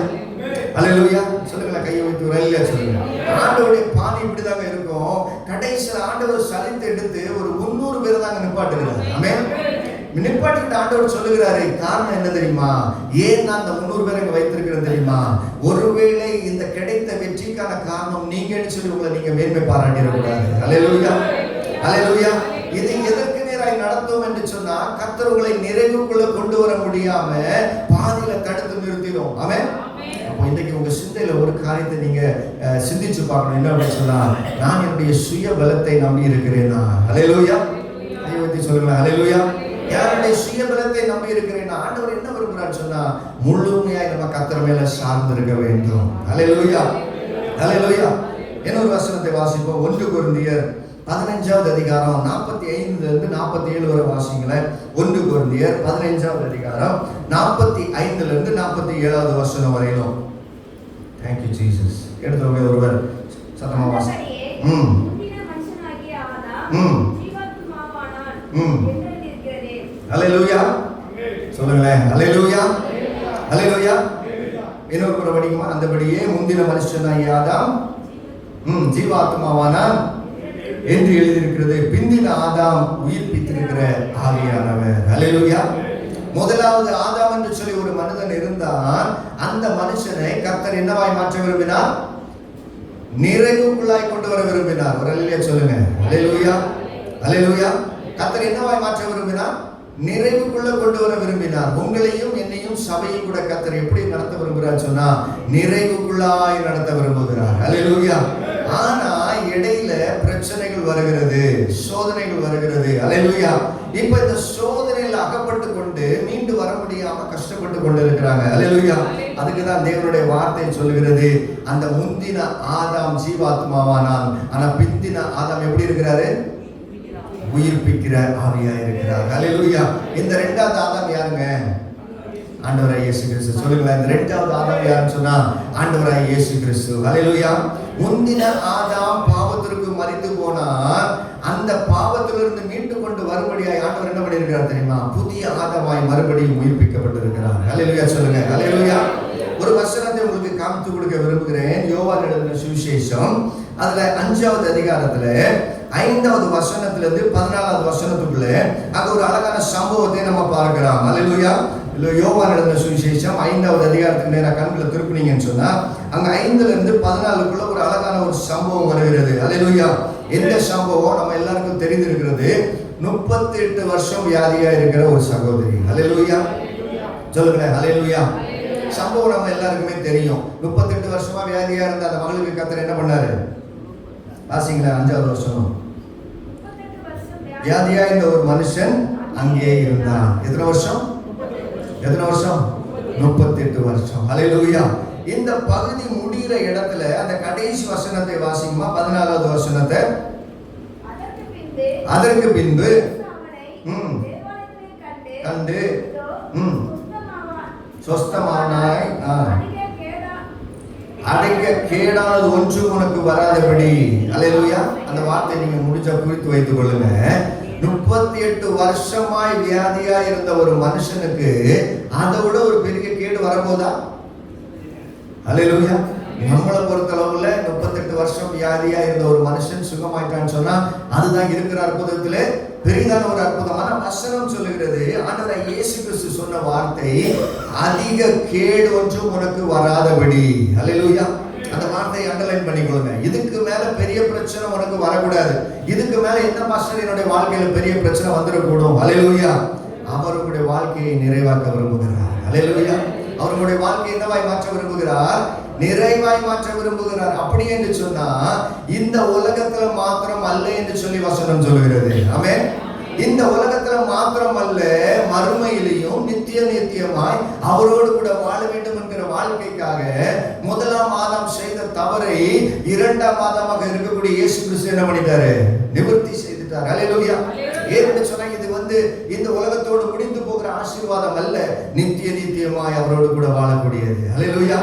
அல்லேலூயா. சொல்லுங்களேன், கையை வைத்து ஒரு அல்லேலூயா சொல்லுங்க. ஆண்டவருடைய பாணி இப்படிதாங்க இருக்கும். கடைசியில் ஆண்டவர் சலித்து எடுத்து ஒரு 300 பேர் தாங்க நிப்பாட்டுகிறார். ஆமென். நிப்பாட்டிட்டு ஆண்டவர் சொல்லுகிறாரு, காரணம் என்ன தெரியுமா? ஏன் நான் அந்த 300 பேரை இங்க வைத்திருக்கிறேன் தெரியுமா? ஒருவேளை இந்த கிடைத்த வெற்றிக்கான காரணம் நீங்கன்னு சொல்லி உங்களை நீங்க மேன்மை பாராட்டிடக்கூடாது. அல்லேலூயா, அல்லேலூயா. இது எதற்கு நேராய் நடத்தும் என்று சொன்னா கர்த்தர் உங்களை நிறைவுக்குள்ள கொண்டு வர முடியாம பாதியில தடுத்து நிறுத்திடும். ஆமென். அப்போ இன்னைக்கு உங்க சிந்தையில ஒரு காரியத்தை நீங்க சிந்திச்சு பார்க்கணும். என்ன அப்படின்னு சொன்னா, நான் என்னுடைய சுய பலத்தை நம்பி இருக்கிறேனா? அல்லேலூயா. கையை வைத்து சொல்லுங்களேன், அல்லேலூயா. யாருடைய சுய பலத்தை நம்பி இருக்கிறேன்? ஆண்டவர் என்ன விரும்புறான்னு சொன்னா முழுமையாய் நம்ம கர்த்தர் மேல சார்ந்து இருக்க வேண்டும். அல்லேலூயா, அல்லேலூயா. இன்னொரு வசனத்தை வாசிப்போம். 1 கொரிந்தியர் 15வது அதிகாரம் 45 இருந்து 47 வரை வாசிங்களேன். 1 கொரிந்தியர் 15வது அதிகாரம் 45 இருந்து 47வது வசனம் வரையிலும். Thank you Jesus. எடுத்தவங்க ஒருவர் சத்தமா வாசி. அல்லேலூயா. சொல்லுங்களேன், அல்லேலூயா, அல்லேலூயா. இன்னொரு முறை படிக்குமா? அந்தபடியே முந்தின மனுஷனாகிய ஆதாம் ஜீவாத்மாவானான் என்று எழுதியிருக்கிறது. பிந்தின ஆதாம் உயிர்ப்பித்திருக்கிற ஆவியானவர். அல்லேலூயா. முதலாவது ஆதாம் என்று சொல்லி ஒரு மனிதன் இருந்தான். அந்த மனுஷனை கர்த்தர் என்னவாய் மாற்ற விரும்பினார்? நிறைவுக்குள்ளாய் கொண்டு வர விரும்பினார். ஒரு அல்லேலூயா சொல்லுங்க. அல்லேலூயா, அல்லேலூயா. கர்த்தர் என்னவாய் மாற்ற விரும்பினார்? நிறைவுக்குள்ள கொண்டு வர விரும்பினார். உங்களையும் என்னையும் சபையும் கூட கர்த்தர் எப்படி நடத்த விரும்புகிறார் சொன்னா நிறைவுக்குள்ளாய் நடத்த விரும்புகிறார். அல்லேலூயா. ஆனா இடையில பிரச்சனைகள் வருகிறது, சோதனைகள் வருகிறது. அல்லேலூயா. இப்ப இந்த சோதனையில் அகப்பட்டு கொண்டு மீண்டு வர முடியாம கஷ்டப்பட்டு கொண்டு இருக்கிறாங்க. அல்லேலூயா. அதுக்குதான் தேவனுடைய வார்த்தை சொல்லுகிறது, அந்த முந்தின ஆதாம் ஜீவாத்மாவானான், ஆனா பிந்தின ஆதாம் எப்படி இருக்கிறாரு? உயிர்ப்பிக்கிற ஆவியா இருக்கிறார். அல்லேலூயா. இந்த 2வது ஆதாம் யாருங்க? ஆண்டவராய் இயேசு கிறிஸ்து. சொல்லுங்களேன், இந்த 2வது ஆதாம் யாருன்னு சொன்னா ஆண்டவராய் இயேசு கிறிஸ்து. அல்லேலூயா. முந்தின ஆதாம் பாவத்திற்கு மரித்து போனார். அந்த பாவத்திலிருந்து மீண்டு கொண்டு வரும்படியாய் ஆண்டவர் என்ன பண்ணியிருக்கிறார் தெரியுமா? புதிய ஆதாமாய் மறுபடியும் உயிர்ப்பிக்கப்பட்டிருக்கிறார். அல்லேலூயா சொல்லுங்க. அல்லேலூயா. ஒரு வசனத்தை உங்களுக்கு காமித்து கொடுக்க விரும்புகிறேன். யோவான் எழுதின சுவிசேஷம் அதுல 5வது அதிகாரத்துல 5வது வசனத்திலிருந்து 14வது வசனத்துக்குள்ள அங்க ஒரு அழகான சம்பவத்தை நம்ம பார்க்கலாம். அல்லேலூயா. யோவான் எழுதின சுவிசேஷம் 5வது அதிகாரத்துக்கு நேரா கண்களை திருப்பினீங்கன்னு சொன்னா அங்க 5ல இருந்து 14க்குள்ள ஒரு அழகான ஒரு சம்பவம் வருகிறது. அல்லேலூயா. எந்த சம்பவம்? நம்ம எல்லாருக்கும் தெரிந்திருக்கிறது. 38 வருஷம் வியாதியா இருக்கிற ஒரு சகோதரி. அல்லேலூயா. சொல்லுங்களேன், அல்லேலூயா. சம்பவம் நம்ம எல்லாருக்குமே தெரியும். 38 வருஷமா வியாதியா இருந்த அந்த மகளுக்கு கர்த்தர் என்ன பண்ணாரு? வாசிங்களா 5வது வருஷம். வியாதியா இருந்த ஒரு மனுஷன் அங்கே இருந்தான். எத்தனை வருஷம்? எத்தனை வருஷம்? 38 வருஷம். அல்லேலூயா. இந்த பகுதி முடிகிற இடத்துல அந்த கடைசி வசனத்தை வாசிக்குமா? 14வது வசனத்தை. அதற்கு பின்பு கண்டு சொஸ்தமானாய், அடைக்க கேடானது ஒன்று உனக்கு வராதபடி. அல்லேலூயா. அந்த வார்த்தை நீங்க முடிஞ்சா குறித்து வைத்துக் கொள்ளுங்க. 38 வருஷமாய் வியாதியா இருந்த ஒரு மனுஷனுக்கு அதை விட ஒரு பெரிய கேடு வரப்போதா? அல்லேலூயா. நம்மளை பொறுத்தளவுல 38 வருஷம் வியாதியா இருந்த ஒரு மனுஷன் சுகமாயிட்டான்னு சொன்னா அதுதான் இருக்கிற அற்புதத்திலே பெரிதான ஒரு அற்புதமான வசனம் சொல்லுகிறது. ஆண்டவராய் இயேசு கிறிஸ்து சொன்ன வார்த்தை, அதிக கேடு ஒன்றும் உனக்கு வராதபடி. அல்லேலூயா. அந்த வார்த்தையை அண்டர்லைன் பண்ணிக்கொள்ளுங்க. இதுக்கு மேல பெரிய பிரச்சனை உனக்கு வரக்கூடாது. இதுக்கு மேல என்ன பாஸ்டர் என்னுடைய வாழ்க்கையில பெரிய பிரச்சனை வந்துடக்கூடும். அல்லேலூயா. அவருடைய வாழ்க்கையை நிறைவாக்க விரும்புகிறார். அல்லேலூயா. அவர் உங்களுடைய வாழ்க்கை என்னவாய் மாற்ற விரும்புகிறார்? நிறைவாய் மாற்ற விரும்புகிறார். அப்படி என்று சொன்னா இந்த உலகத்துல மாத்திரம் அல்ல என்று சொல்லி வசனம் சொல்லுகிறது. ஆமென். இந்த உலகத்துல மாத்திரம் அல்ல, மறுமையிலையும் நித்தியமாய் அவரோடு கூட வாழ வேண்டும் என்கிற வாழ்க்கைக்காக முதலாம் ஆதாம் செய்த தவறை இரண்டாம் ஆதாமாக இருக்கக்கூடிய இயேசு கிறிஸ்து என்ன பண்ணிட்டாரு? நிவர்த்தி செய்துட்டார். அல்லேலூயா. ஏன்னு சொன்னா இது இந்த உலகத்தோடு முடிந்து போகிற ஆசீர்வாதம் அல்ல, நித்தியமாய் அவரோடு கூட வாழக்கூடியது. அல்லேலூயா.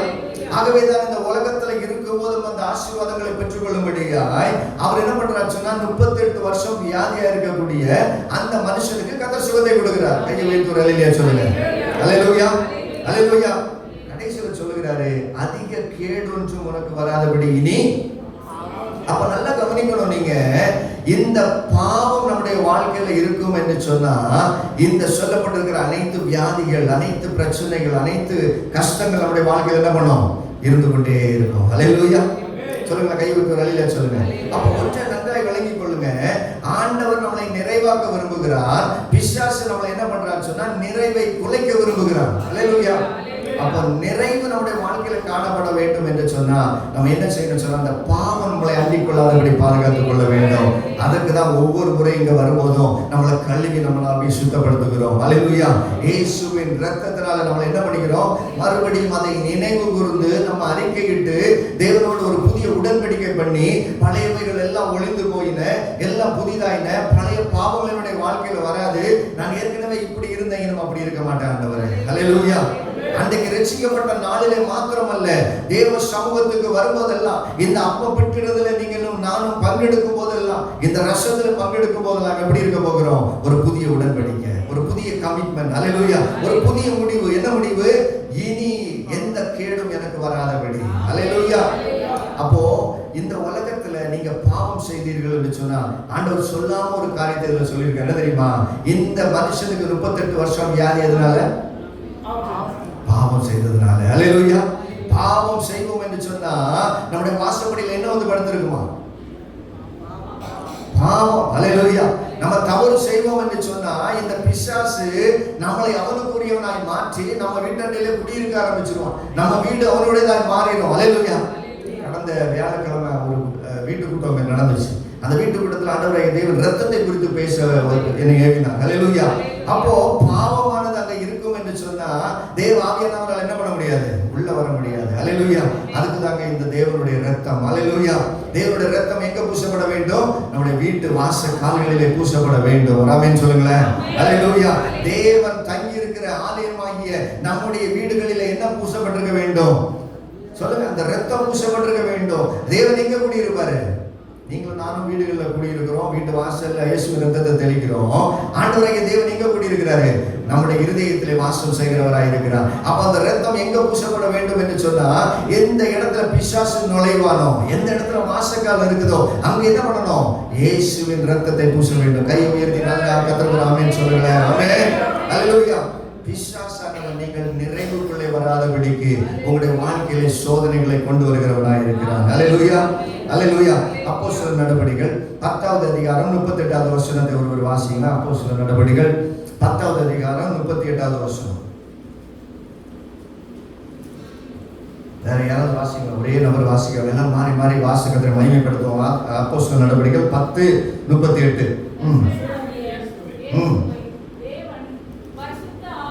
ஆகவேதான் இந்த உலகத்துல இருக்கும் போது அந்த ஆசீர்வாதங்களை பெற்றுக்கொள்ளும்படியாய் அவர் என்ன பண்றாரு சொன்னா 38 வருஷம் வியாதியா இருக்கக்கூடிய அந்த மனுஷனுக்கு கர்த்தர் சுகத்தை கொடுக்கிறார். கையை வைத்து ஒரு அல்லேலூயா சொல்லுங்க. அல்லேலூயா, அல்லேலூயா. கடைசியில சொல்லுகிறாரு, அதிக கேடு ஒன்றும் உனக்கு வராதபடி இனி. அப்ப நல்லா கவனிக்கணும், நீங்க இந்த பாவம் நம்முடைய வாழ்க்கையில இருக்கும் என்று சொன்னா இந்த சொல்லப்பட்டிருக்கிற அனைத்து வியாதிகள், அனைத்து பிரச்சனைகள், அனைத்து கஷ்டங்கள் நம்முடைய வாழ்க்கையில என்ன பண்ணும்? இருந்து கொண்டே இருக்கும். அல்லேலூயா சொல்லுங்க. கை வைத்து அல்லேலூயா சொல்லுங்க. அப்ப ஒன்றை நன்றாய் விளங்கிக் கொள்ளுங்க, ஆண்டவர் நம்மளை நிறைவாக்க விரும்புகிறார், பிசாசு நம்மளை என்ன பண்றான்னு சொன்னா நிறைவை குலைக்க விரும்புகிறார். அல்லேலூயா. அப்ப நிறைவு நம்முடைய வாழ்க்கையில காணப்பட வேண்டும் என்று சொன்னா நம்ம என்ன செய்யணும் சொன்னா அந்த பாவம் நம்மளை அள்ளிக்கொள்ளாதபடி பாதுகாத்துக் கொள்ள வேண்டும். அதற்கு தான் ஒவ்வொரு முறை இங்க வரும்போதும் நம்மளை கழுவி நம்மளை அப்படியே சுத்தப்படுத்துகிறோம். அல்லேலூயா. இயேசுவின் இரத்தத்தினால நம்ம என்ன பண்ணிக்கிறோம்? மறுபடியும் அதை நினைவு கூர்ந்து நம்ம அறிக்கையிட்டு தேவனோடு ஒரு புதிய உடன்படிக்கை பண்ணி பழையவைகள் எல்லாம் ஒளிந்து போயின, எல்லாம் புதிதாயின, பழைய பாவங்கள் என்னுடைய வாழ்க்கையில வராது, நான் ஏற்கனவே இப்படி இருந்தேன், நம்ம அப்படி இருக்க மாட்டேன் ஆண்டவரே. அல்லேலூயா. அன்றைக்கு ரட்சிக்கப்பட்ட நாளிலே மாத்திரமல்ல, தேவ சமூகத்துக்கு வரும்போதெல்லாம், இந்த அப்பம் பிட்டுறதுல நீங்களும் நானும் பங்கெடுக்கும் போதெல்லாம், இந்த ரசத்துல பங்கெடுக்கும் போதெல்லாம் எப்படி இருக்க போகிறோம்? ஒரு புதிய உடன்படிக்கை, ஒரு புதிய கமிட்மெண்ட். அல்லேலூயா. ஒரு புதிய முடிவு. என்ன முடிவு? இனி எந்த கேடும் எனக்கு வராதபடி. அல்லேலூயா. அப்போ இந்த உலகத்துல நீங்க பாவம் செய்தீர்கள் என்று சொன்னா ஆண்டவர் சொல்லாம ஒரு காரியத்தை இதுல சொல்லியிருக்காரு. என்ன தெரியுமா? இந்த மனுஷனுக்கு 38 வருஷம் வியாதி எதனால? பாவம் செய்ததுனால. அல்லேலூயா. பாவம் செய்வோம் என்று சொன்னா நம்முடைய வாசப்படியில் என்ன படுத்திருக்குமா? பாவம். அல்லேலூயா. நம்ம தவறு செய்வோம் என்று சொன்னா இந்த பிசாசு நம்மளை அவனுக்குரியவனாய் மாற்றி நம்ம வீட்டிலே குடியிருக்க ஆரம்பிச்சிருவான். நம்ம வீடு அவனுடையதாய் மாறிடும். அல்லேலூயா. கடந்த வியாழக்கிழமை ஒரு வீட்டு கூட்டம் நடந்துச்சு. அந்த வீட்டு கூட்டத்தில் ஆண்டவராகிய தேவன் இரத்தத்தை குறித்து பேச என்னை ஏவினார். அல்லேலூயா. அப்போ பாவமானது அங்க இருக்கும் என்று சொன்னா தேவ ஆவியானவரால் என்ன பண்ண முடியாது? உள்ள வர முடியாது. அல்லேலூயா. அதுக்கு தாங்க இந்த தேவனுடைய இரத்தம். அல்லேலூயா. தேவனுடைய இரத்தம் எங்க பூசப்பட வேண்டும்? நம்முடைய வீட்டு வாச கால்களிலே பூசப்பட வேண்டும். ஆமென் சொல்லுங்களேன். அல்லேலூயா. தேவன் தங்கி இருக்கிற ஆலயமாகிய நம்முடைய வீடுகளிலே என்ன பூசப்பட்டிருக்க வேண்டும்? சொல்லுங்க. அந்த இரத்தம் பூசப்பட்டிருக்க வேண்டும். தேவன் எங்க குடியிருப்பாரு? நீங்களும் நானும் வீடுகளில் குடியிருக்கிறோம், வீட்டு வாசல்ல இயேசுவின் இரத்தத்தை தெளிக்கிறோம். ஆண்டவராகிய தேவன் எங்க குடியிருக்கிறாரு? நம்முடைய இருதயத்திலே வாசம் செய்கிறவராய் இருக்கிறார். அப்ப அந்த இரத்தம் எங்க பூசப்பட வேண்டும் என்று சொன்னா எந்த இடத்துல பிசாசு நுழைவானோ, எந்த இடத்துல வாசக்கால் இருக்குதோ அங்க என்ன பண்ணணும்? இயேசுவின் இரத்தத்தை பூச வேண்டும். கை உயர்த்தி நல்லா கர்த்தருக்கு ஆமென் சொல்லுங்க. ஆமென். அல்லேலூயா. பிசாசானவன் நீங்கள் நிறைவுக்குள்ளே வராதபடிக்கு உங்களுடைய வாழ்க்கையிலே சோதனைகளை கொண்டு வருகிறவனாய் இருக்கிறான். அல்லேலூயா. அல்லேலூயா. அப்போஸ்தலர் நடபடிகள் 10வது அதிகாரம் 38வது வசனத்தை ஒருவர் வாசிங்க. அப்போஸ்தலர் நடபடிகள் 10வது அதிகாரம் 38வது வசனம். வேற யாராவது வாசிங்க? ஒரே நபர் வாசிக்க, எல்லாம் மாறி மாறி வாசகத்தை மகிமைப்படுத்துவோம். அப்போஸ்தலர் நடபடிகள் 10:38.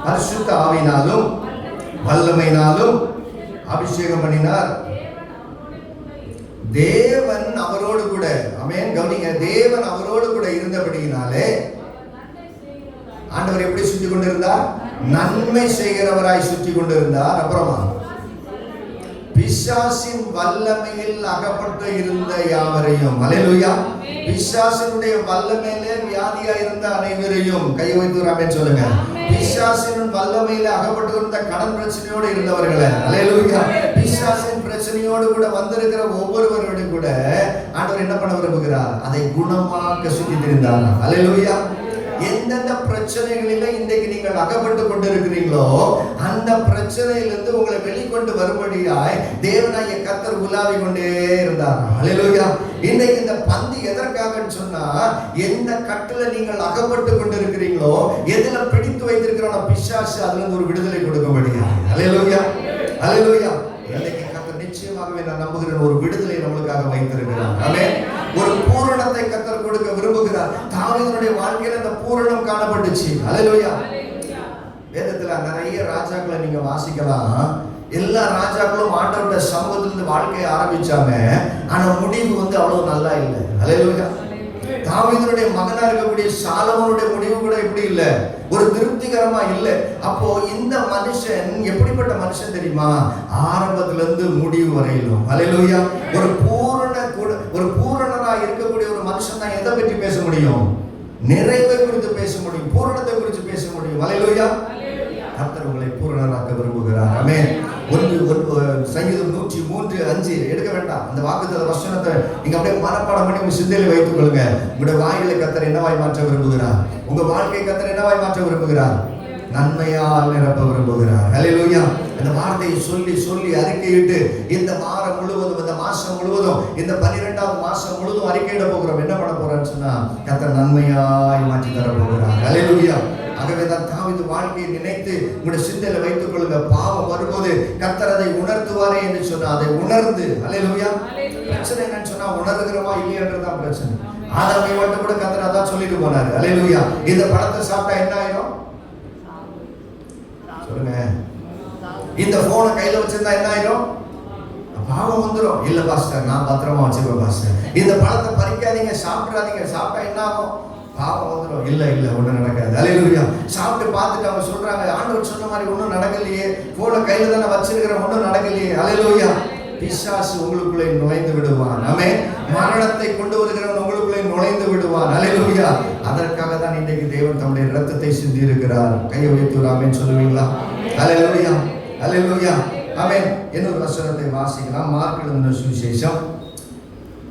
பரிசுத்த ஆவியினாலும் வல்லமையினாலும் அபிஷேகம் பண்ணினார். தேவன் அவரோடு கூட. ஆமென். கவனிங்க. தேவன் அவரோடு கூட இருந்தபடியினாலே ஆண்டவர் எப்படி சுற்றி கொண்டிருந்தார்? நன்மை செய்கிறவராய் சுற்றி கொண்டிருந்தார். அப்புறமா பிசாசின் வல்லமையில் அகப்பட்டு இருந்த யாவரையும். அல்லேலூயா. பிசாசினுடைய வல்லமையிலே வியாதியா இருந்த அனைவரையும் கை வைத்து ஆமென் சொல்லுங்க. பிசாசின் வல்லமையில அகப்பட்டு இருந்த கடன் பிரச்சனையோடு இருந்தவர்களை. அல்லேலூயா. பிசாசின் பிரச்சனையோடு கூட வந்திருக்கிற ஒவ்வொருவரோடு கூட ஆண்டவர் என்ன பண்ண விரும்புகிறார்? அதை குணமாக்க சுற்றி திரிந்தார். அல்லேலூயா. எந்தெந்த பிரச்சனைகளில இன்றைக்கு நீங்கள் அகப்பட்டு கொண்டிருக்கிறீங்களோ அந்த பிரச்சனையிலிருந்து உங்களை வெளிக்கொண்டு வரும்படியாய் தேவனாகிய கர்த்தர் உலாவி கொண்டே இருந்தார். அல்லேலூயா. இன்னைக்கு இந்த பந்தி எதற்காகன்னு சொன்னா, எந்த கட்டுல நீங்கள் அகப்பட்டு கொண்டிருக்கிறீங்களோ, எதுல பிடித்து வைத்திருக்கிறோம் பிசாசு, அதுல இருந்து ஒரு விடுதலை கொடுக்கும்படியா. அல்லேலூயா, அல்லேலூயா. இன்னைக்கு கர்த்தர் நிச்சயமாகவே நான் நம்புகிறேன், ஒரு விடுதலை நம்மளுக்காக வைத்திருக்கிறார். ஆமென். ஒரு பூரணத்தை கர்த்தர் கொடுக்க விரும்புகிறார். தாவீதுடைய வாழ்க்கையில அந்த பூரணம் காணப்பட்டுச்சு. அல்லேலூயா. வேதத்துல நிறைய ராஜாக்களை நீங்க வாசிக்கலாம். எல்லா ராஜாக்களும் ஆண்டவருடைய சமூகத்திலிருந்து வாழ்க்கையை ஆரம்பிச்சாங்க. ஆனா முடிவு அவ்வளவு நல்லா இல்லை. அல்லேலூயா. தாவீதுடைய மகனா இருக்கக்கூடிய சாலமோனுடைய முடிவு கூட எப்படி இல்ல, ஒரு திருப்திகரமா இல்ல. அப்போ இந்த மனுஷன் எப்படிப்பட்ட மனுஷன் தெரியுமா? ஆரம்பத்துல இருந்து முடிவு வரையிலும். அல்லேலூயா. ஒரு பூரணரா இருக்கக்கூடிய ஒரு மனுஷன் தான் எதை பற்றி பேச முடியும்? நிறைவை குறித்து பேச முடியும், பூரணத்தை குறித்து பேச முடியும். அல்லேலூயா. கர்த்தர் உங்களை பூரணராக்க விரும்புகிறார். ஆமென். சங்கீதம் 103:5 எடுக்க வேண்டாம். அந்த வாக்குத்தத்த வசனத்தை நீங்க அப்படியே மனப்பாடம் பண்ணி உங்க சிந்தையில வைத்துக் கொள்ளுங்க. உங்களுடைய வாயிலை கர்த்தர் என்னவாய் மாற்ற விரும்புகிறார்? உங்க வாழ்க்கை கர்த்தர் என்னவாய் மாற்ற விரும்புகிறார்? நன்மையால் நிரப்ப விரும்புகிறார். அல்லேலூயா. அந்த வார்த்தையை சொல்லி சொல்லி அறிக்கையிட்டு இந்த வாரம் முழுவதும், இந்த மாசம் முழுவதும், இந்த 12வது மாசம் முழுவதும் அறிக்கையிட போகிறோம். என்ன பண்ண போறோம்னு சொன்னா, கர்த்தர் நன்மையாய் மாற்றி தர போகிறார். அல்லேலூயா. ஆகவே தான் தாவீது வாழ்க்கையை நினைத்து உங்களுடைய சிந்தையில வைத்துக் கொள்ளுங்க. பாவம் வரும்போது கர்த்தர் அதை உணர்த்துவாரே என்று சொன்னா அதை உணர்ந்து. அல்லேலூயா. பிரச்சனை என்னன்னு சொன்னா உணர்கிறோமா இல்லையன்றதான் பிரச்சனை. ஆதாமை மட்டும் கூட கர்த்தர் அதான் சொல்லிட்டு போனாரு. அல்லேலூயா. இந்த பழத்தை சாப்பிட்டா என்ன ஆயிரும் சொல்லுங்க? இந்த போனை கையில வச்சிருந்தா என்ன ஆயிரும்? பாவம் வந்துடும். இல்ல பாஸ்டர், நான் பத்திரமா வச்சுக்கோ பாஸ்டர். இந்த பழத்தை பறிக்காதீங்க, சாப்பிடாதீங்க. சாப்பிட்டா என்ன ஆகும்? பாவம் வந்துடும். இல்ல இல்ல ஒண்ணும் நடக்காது. அல்லேலூயா. சாப்பிட்டு பார்த்துட்டு அவங்க சொல்றாங்க, ஆண்டவர் சொன்ன மாதிரி ஒண்ணும் நடக்கலையே, போன கையில தானே வச்சிருக்கிற, ஒண்ணும் நடக்கலையே. அல்லேலூயா. பிசாசு உங்களுக்குள்ளே நுழைந்து விடுவான். ஆமென். மரணத்தை கொண்டு வருகிறவன் உங்களுக்குள்ளே நுழைந்து விடுவான். அல்லேலூயா. அதற்காக தான் இன்றைக்கு தேவன் தம்முடைய இரத்தத்தை சிந்தி இருக்கிறார். கையை வைத்து ஆமென் சொல்லுவீங்களா? அல்லேலூயா, அல்லேலூயா. ஆமென். இன்னொரு வசனத்தை வாசிக்கலாம். மார்க் எழுதின சுவிசேஷம்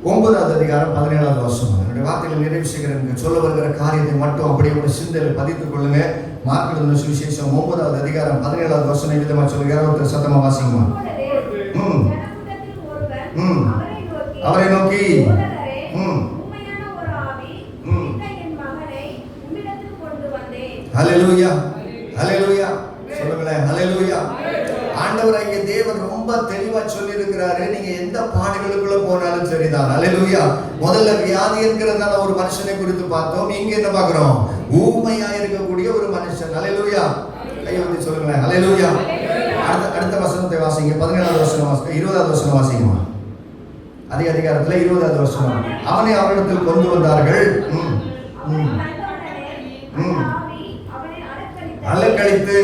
9வது அதிகாரம் 17வது வசனம். என்னுடைய வார்த்தைகளை நிறைவு செய்கிறேன். சொல்ல வருகிற காரியத்தை மட்டும் அப்படியே ஒரு சிந்தையில் பதித்துக் கொள்ளுங்க. மார்க் எழுதின சுவிசேஷம் 9வது அதிகாரம் 17வது வசனம் விதமா சொல்லுகிறார். ஒருத்தர் சத்தமா வாசிக்குமா? அவரை நோக்கி ஹல்லேலூயா, ஹல்லேலூயா சொல்லுங்களேன். ஹல்லேலூயா. ஆண்டவராகிய தேவன் ரொம்ப தெளிவா சொல்லி இருக்கிறாரு. நீங்க எந்த பாடுகளுக்குள்ள போனாலும் சரிதான். அல்லேலூயா. முதல்ல வியாதி இருக்கிறதான ஒரு மனுஷனை குறித்து பார்த்தோம். இங்க என்ன பார்க்கிறோம்? ஊமையா இருக்கக்கூடிய ஒரு மனுஷன். அல்லேலூயா. கையை வந்து சொல்லுங்களேன். அல்லேலூயா. அடுத்த வசனத்தை வாசிங்க. 17வது வசனம் வாசிங்க. 20வது வசனம் வாசிங்க. அதே அதிகாரத்துல 20வது வசனம். அவனை அவரிடத்தில் கொண்டு வந்தார்கள். அலக்கழித்து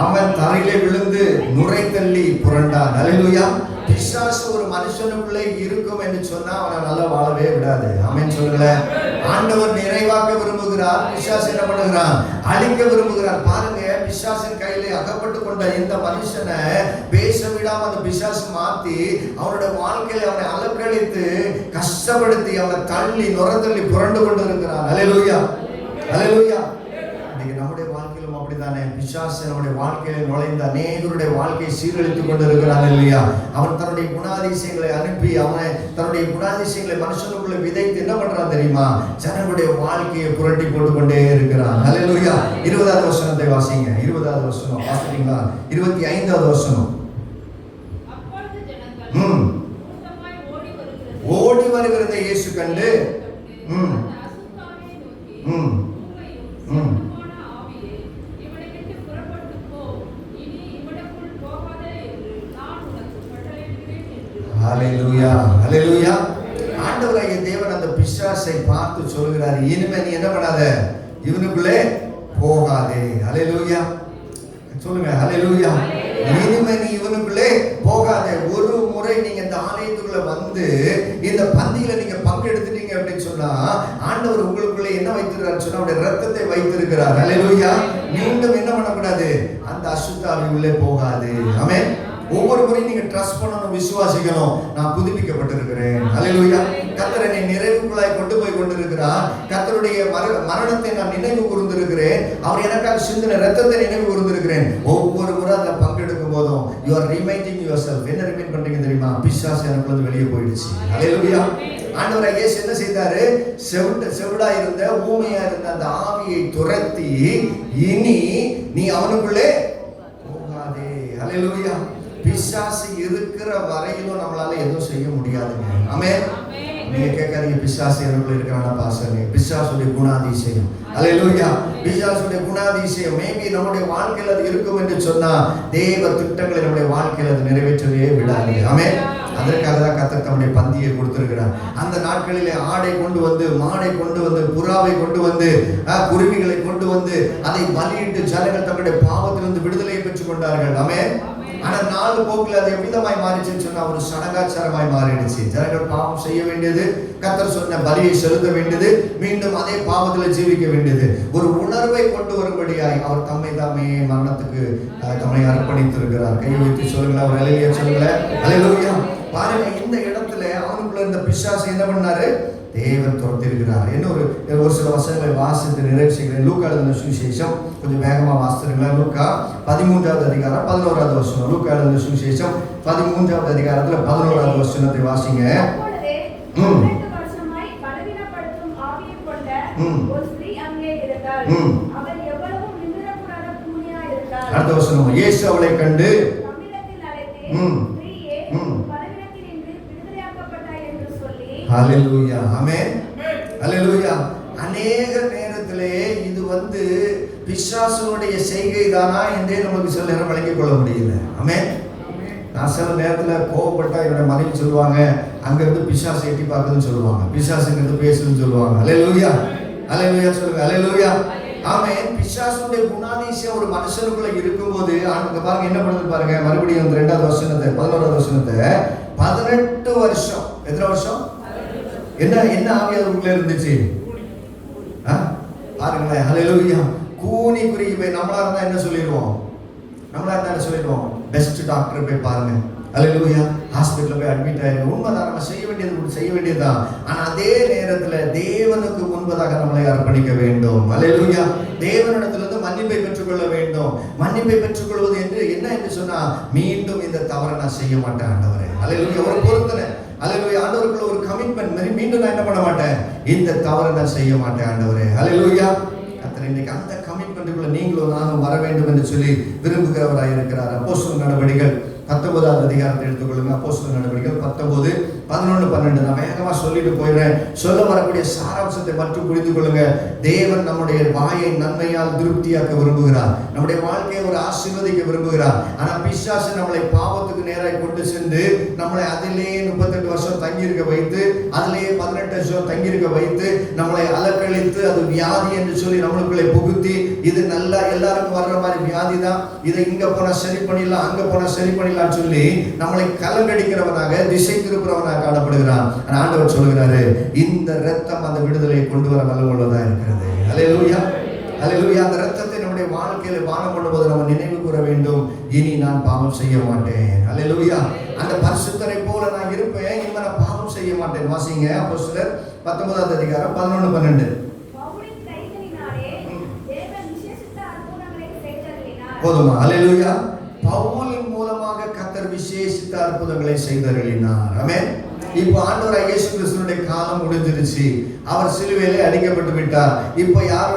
அவன் தரையிலே விழுந்து நுரை தள்ளி புரண்டான். அல்லேலூயா. பிசாசு ஒரு மனுஷனுக்குள்ளே இருக்கும் என்று சொன்னா அவனை நல்லா வாழவே விடாது. ஆமென் சொல்லுங்களேன். ஆண்டவர் நிறைவாக்க விரும்புகிறார். பிசாசு என்ன பண்ணுகிறான்? அழிக்க விரும்புகிறார். பாருங்க, பிசாசின் கையிலே அகப்பட்டு கொண்ட இந்த மனுஷனை பேச விடாம அந்த பிசாசு மாத்தி அவனுடைய வாழ்க்கையில அவனை அலக்கழித்து கஷ்டப்படுத்தி அவனை தள்ளி நுரை தள்ளி புரண்டு கொண்டு இருக்கிறான். அல்லேலூயா, அல்லேலூயா. நம்முடைய வாழ்க்கையிலும் அப்படித்தானே பிசாசு நம்முடைய வாழ்க்கையில நுழைந்த அநேகருடைய வாழ்க்கையை சீரழித்துக் கொண்டிருக்கிறான் இல்லையா? அவன் தன்னுடைய குணாதிசயங்களை அனுப்பி அவனை தன்னுடைய குணாதிசயங்களை மனுஷனுக்குள்ள விதைத்து என்ன பண்றான் தெரியுமா? ஜனங்களுடைய வாழ்க்கையை புரட்டி போட்டுக் கொண்டே இருக்கிறான். அல்லேலூயா. 20வது வசனத்தை வாசிங்க. 20வது வசனம் வாசிட்டீங்களா? 25வது வசனம். ஓடி வருகிறதை இயேசு கண்டு ஹல்லேலூயா, ஹல்லேலூயா. ஆண்டவராகிய தேவன் அந்த பிசாசை பார்த்து சொல்கிறார், இனிமே நீ என்ன பண்ணாத, இவனுக்குள்ளே போகாதே. ஹல்லேலூயா சொல்லுங்க. ஹல்லேலூயா. இனிமே நீ இவனுக்குள்ளே போகாதே. ஒரு முறை நீங்க இந்த ஆலயத்துக்குள்ள வந்து இந்த பந்தியில நீங்க பங்கெடுத்துட்டீங்க அப்படின்னு சொன்னா ஆண்டவர் உங்களுக்குள்ள என்ன வைத்திருக்கிறார் சொன்னா அவருடைய ரத்தத்தை வைத்திருக்கிறார். ஹல்லேலூயா. மீண்டும் என்ன பண்ணக்கூடாது? அந்த அசுத்தாவி உள்ளே போகாது. ஆமென். ஒவ்வொரு முறையும் நீங்க ட்ரஸ்ட் பண்ணணும், விசுவாசிக்கணும். நான் புதுப்பிக்கப்பட்டிருக்கிறேன். ஹல்லேலூயா. கர்த்தர் என்னை நிறைவுக்குள்ளாய் கொண்டு போய் கொண்டிருக்கிறார். கர்த்தருடைய மரணத்தை நான் நினைவு கூர்ந்திருக்கிறேன். அவர் எனக்காக சிந்தின ரத்தத்தை நினைவு கூர்ந்திருக்கிறேன். ஒவ்வொரு முறை அதில் பங்கெடுக்கும் போதும் you are reminding your self. என்ன ரிமைண்ட் பண்றீங்க தெரியுமா? பிசாசு எனக்குள்ள வெளியே போயிடுச்சு. ஹல்லேலூயா. ஆண்டவர் இயேசு என்ன செய்தாரு? செவிடா இருந்த, ஊமையா இருந்த அந்த ஆவியை துரத்தி, இனி நீ அவனுக்குள்ளே போகாதே. ஹல்லேலூயா. பிசாசு இருக்கிற வரையிலும் நம்மளால எதுவும் செய்ய முடியாதுங்க. ஆமென். நீங்க கேட்காதீங்க, பிசாசு எனக்குள்ள இருக்கிறானா பாஸ்டர்? பிசாசுடைய குணாதிசயம். ஹல்லேலூயா. பிசாசுடைய குணாதிசயம் மேபி நம்முடைய வாழ்க்கையில் அது இருக்கும் என்று சொன்னா தேவ திட்டங்களை நம்முடைய வாழ்க்கையில் அது நிறைவேற்றவே விடாது. ஆமென். அதற்காக தான் கர்த்தர் தம்முடைய பந்தியை கொடுத்திருக்கிறார். அந்த நாட்களிலே ஆடை கொண்டு வந்து, மாடை கொண்டு வந்து, புறாவை கொண்டு வந்து, குருவிகளை கொண்டு வந்து அதை பலியிட்டு ஜனங்கள் தங்களுடைய பாவத்திலிருந்து விடுதலை பெற்றுக் கொண்டார்கள். ஆமென். ஆனா நாலு போக்குல அது எவ்விதமாய் மாறிச்சுன்னு சொன்னா ஒரு சடங்காச்சாரமாய் மாறிடுச்சு. ஜனங்கள் பாவம் செய்ய வேண்டியது, கர்த்தர் சொன்ன பலியை செலுத்த வேண்டியது, மீண்டும் அதே பாவத்துல ஜீவிக்க வேண்டியது. ஒரு உணர்வை கொண்டு வரும்படியாய் அவர் தம்மை தாமே மரணத்துக்கு தம்மை அர்ப்பணித்திருக்கிறார். கை வைத்து சொல்லுங்களா, ஒரு ஹல்லேலூயா சொல்லுங்களா. ஹல்லேலூயா. பாருங்க, இந்த இடத்துல அவனுக்குள்ள இருந்த பிசாசு என்ன பண்ணாரு? தேவன் துரத்திருக்கிறார். என்ன ஒரு சில வசனங்களை வாசித்து நிறைவு செய்கிறேன். லூக்கா எழுதின சுவிசேஷம் கொஞ்சம் வேகமா வாசித்துருங்களா. லூக்கா 13வது அதிகாரம் 11வது வசனம். லூக்கா எழுதின சுவிசேஷம் 13வது அதிகாரத்துல 11வது வசனத்தை வாசிங்க. அடுத்த வசனம். இயேசு அவளை கண்டு ஹல்லேலூயா. ஆமென். ஹல்லேலூயா. அநேக நேரத்திலே இது பிசாசுடைய செய்கை தானா என்றே நமக்கு சில நேரம் விளங்கிக் கொள்ள முடியல. ஆமென். நான் சில நேரத்தில் கோவப்பட்டா என்னோட மனைவி சொல்லுவாங்க, அங்கிருந்து பிசாசு எட்டி பார்க்குதுன்னு சொல்லுவாங்க, பிசாசுங்கிறது பேசுதுன்னு சொல்லுவாங்க. ஹல்லேலூயா. ஹல்லேலூயா சொல்லுங்க. ஹல்லேலூயா. ஆமென். பிசாசுடைய குணாதிசயம் ஒரு மனுஷனுக்குள்ள இருக்கும்போது அங்க பாருங்க என்ன பண்ணுது பாருங்க. மறுபடியும் 2வது வசனத்தை 11வது வசனத்தை 18 வருஷம். எத்தனை வருஷம்? என்ன ஆவி அதுக்குள்ள இருந்துச்சு பாருங்களேன். ஹல்லேலூயா. கூனி குறுகி போய் நம்மளா இருந்தா என்ன சொல்லிடுவோம்? பெஸ்ட் டாக்டர் போய் பாருங்க. ஹல்லேலூயா. ஹாஸ்பிட்டல் போய் அட்மிட் ஆயிடும். உண்மைதான், நம்ம செய்ய வேண்டியதுதான். ஆனா அதே நேரத்துல தேவனுக்கு முன்பதாக நம்மளை அர்ப்பணிக்க வேண்டும். ஹல்லேலூயா. தேவனிடத்திலிருந்து மன்னிப்பை பெற்றுக்கொள்ள வேண்டும். மன்னிப்பை பெற்றுக்கொள்வது என்று என்ன என்று சொன்னா, மீண்டும் இந்த தவறை நான் செய்ய மாட்டேன் ஆண்டவரே. ஹல்லேலூயா. ஒரு பொருத்தனை. ஹல்லேலூயா. ஆண்டவருக்குள்ள ஒரு கமிட்மெண்ட், மீண்டும் நான் என்ன பண்ண மாட்டேன், இந்த தவறை நான் செய்ய மாட்டேன் ஆண்டவரே. ஹல்லேலூயா. கர்த்தர் இன்னைக்கு அந்த கமிட்மெண்ட்டுக்குள்ள நீங்களும் நானும் வர வேண்டும் என்று சொல்லி விரும்புகிறவராய் இருக்கிறார். அப்போஸ்தலர் நடவடிக்கைகள் 19வது அதிகாரத்தை எடுத்துக்கொள்ளுங்க. அப்போஸ்தலர் நடவடிக்கைகள் 19, 11, 12. நான் வேகமா சொல்லிட்டு போயிடுறேன். சொல்ல வரக்கூடிய சாராம்சத்தை மட்டும் புரிந்து கொள்ளுங்க. தேவன் நம்முடைய வாயை நன்மையால் திருப்தியாக்க விரும்புகிறார். நம்முடைய வாழ்க்கையை ஒரு ஆசீர்வதிக்க விரும்புகிறார். ஆனா பிசாசு நம்மளை பாவத்துக்கு நேராக கொண்டு சென்று நம்மளை அதிலேயே 38 வருஷம் தங்கியிருக்க வைத்து, அதிலேயே 18 வருஷம் தங்கியிருக்க வைத்து, நம்மளை அலக்கழித்து அது வியாதி என்று சொல்லி நம்மளுக்குள்ளே புகுத்தி, இது நல்லா எல்லாருக்கும் வர்ற மாதிரி வியாதி தான், இதை இங்க போனா சரி பண்ணிடலாம், அங்க போனா சரி பண்ணிடலாம் சொல்லி நம்மளை கலங்கடிக்கிறவனாக, திசை திருப்புறவனாக காணப்படுகிறான். ஆண்டவர் சொல்லுகிறாரு, இந்த இரத்தம் அந்த விடுதலையை கொண்டு வர வல்லமையுள்ளதா இருக்கிறது. ஹல்லேலூயா. ஹல்லேலூயா. அந்த இரத்தத்தை நம்முடைய வாழ்க்கையில பானம் பண்ணும்போது நம்ம நினைவு கூற வேண்டும், இனி நான் பாவம் செய்ய மாட்டேன். ஹல்லேலூயா. அந்த பரிசுத்தரை போல நான் இருப்பேன், இனிமே நான் பாவம் செய்ய மாட்டேன். வாசிங்க அப்போஸ்தலர் 19வது அதிகாரம் 11, 12. போதுமா? ஹல்லேலூயா. பவுலின் மூலமாக கர்த்தர் விசேஷித்த அற்புதங்களை செய்தருளினார். ஆமென். இப்போ ஆண்டவர் இயேசு கிறிஸ்துவினுடைய காலம் முடிஞ்சிருச்சு. அவர் சிலுவையிலே அடிக்கப்பட்டு விட்டார். இப்போ யார்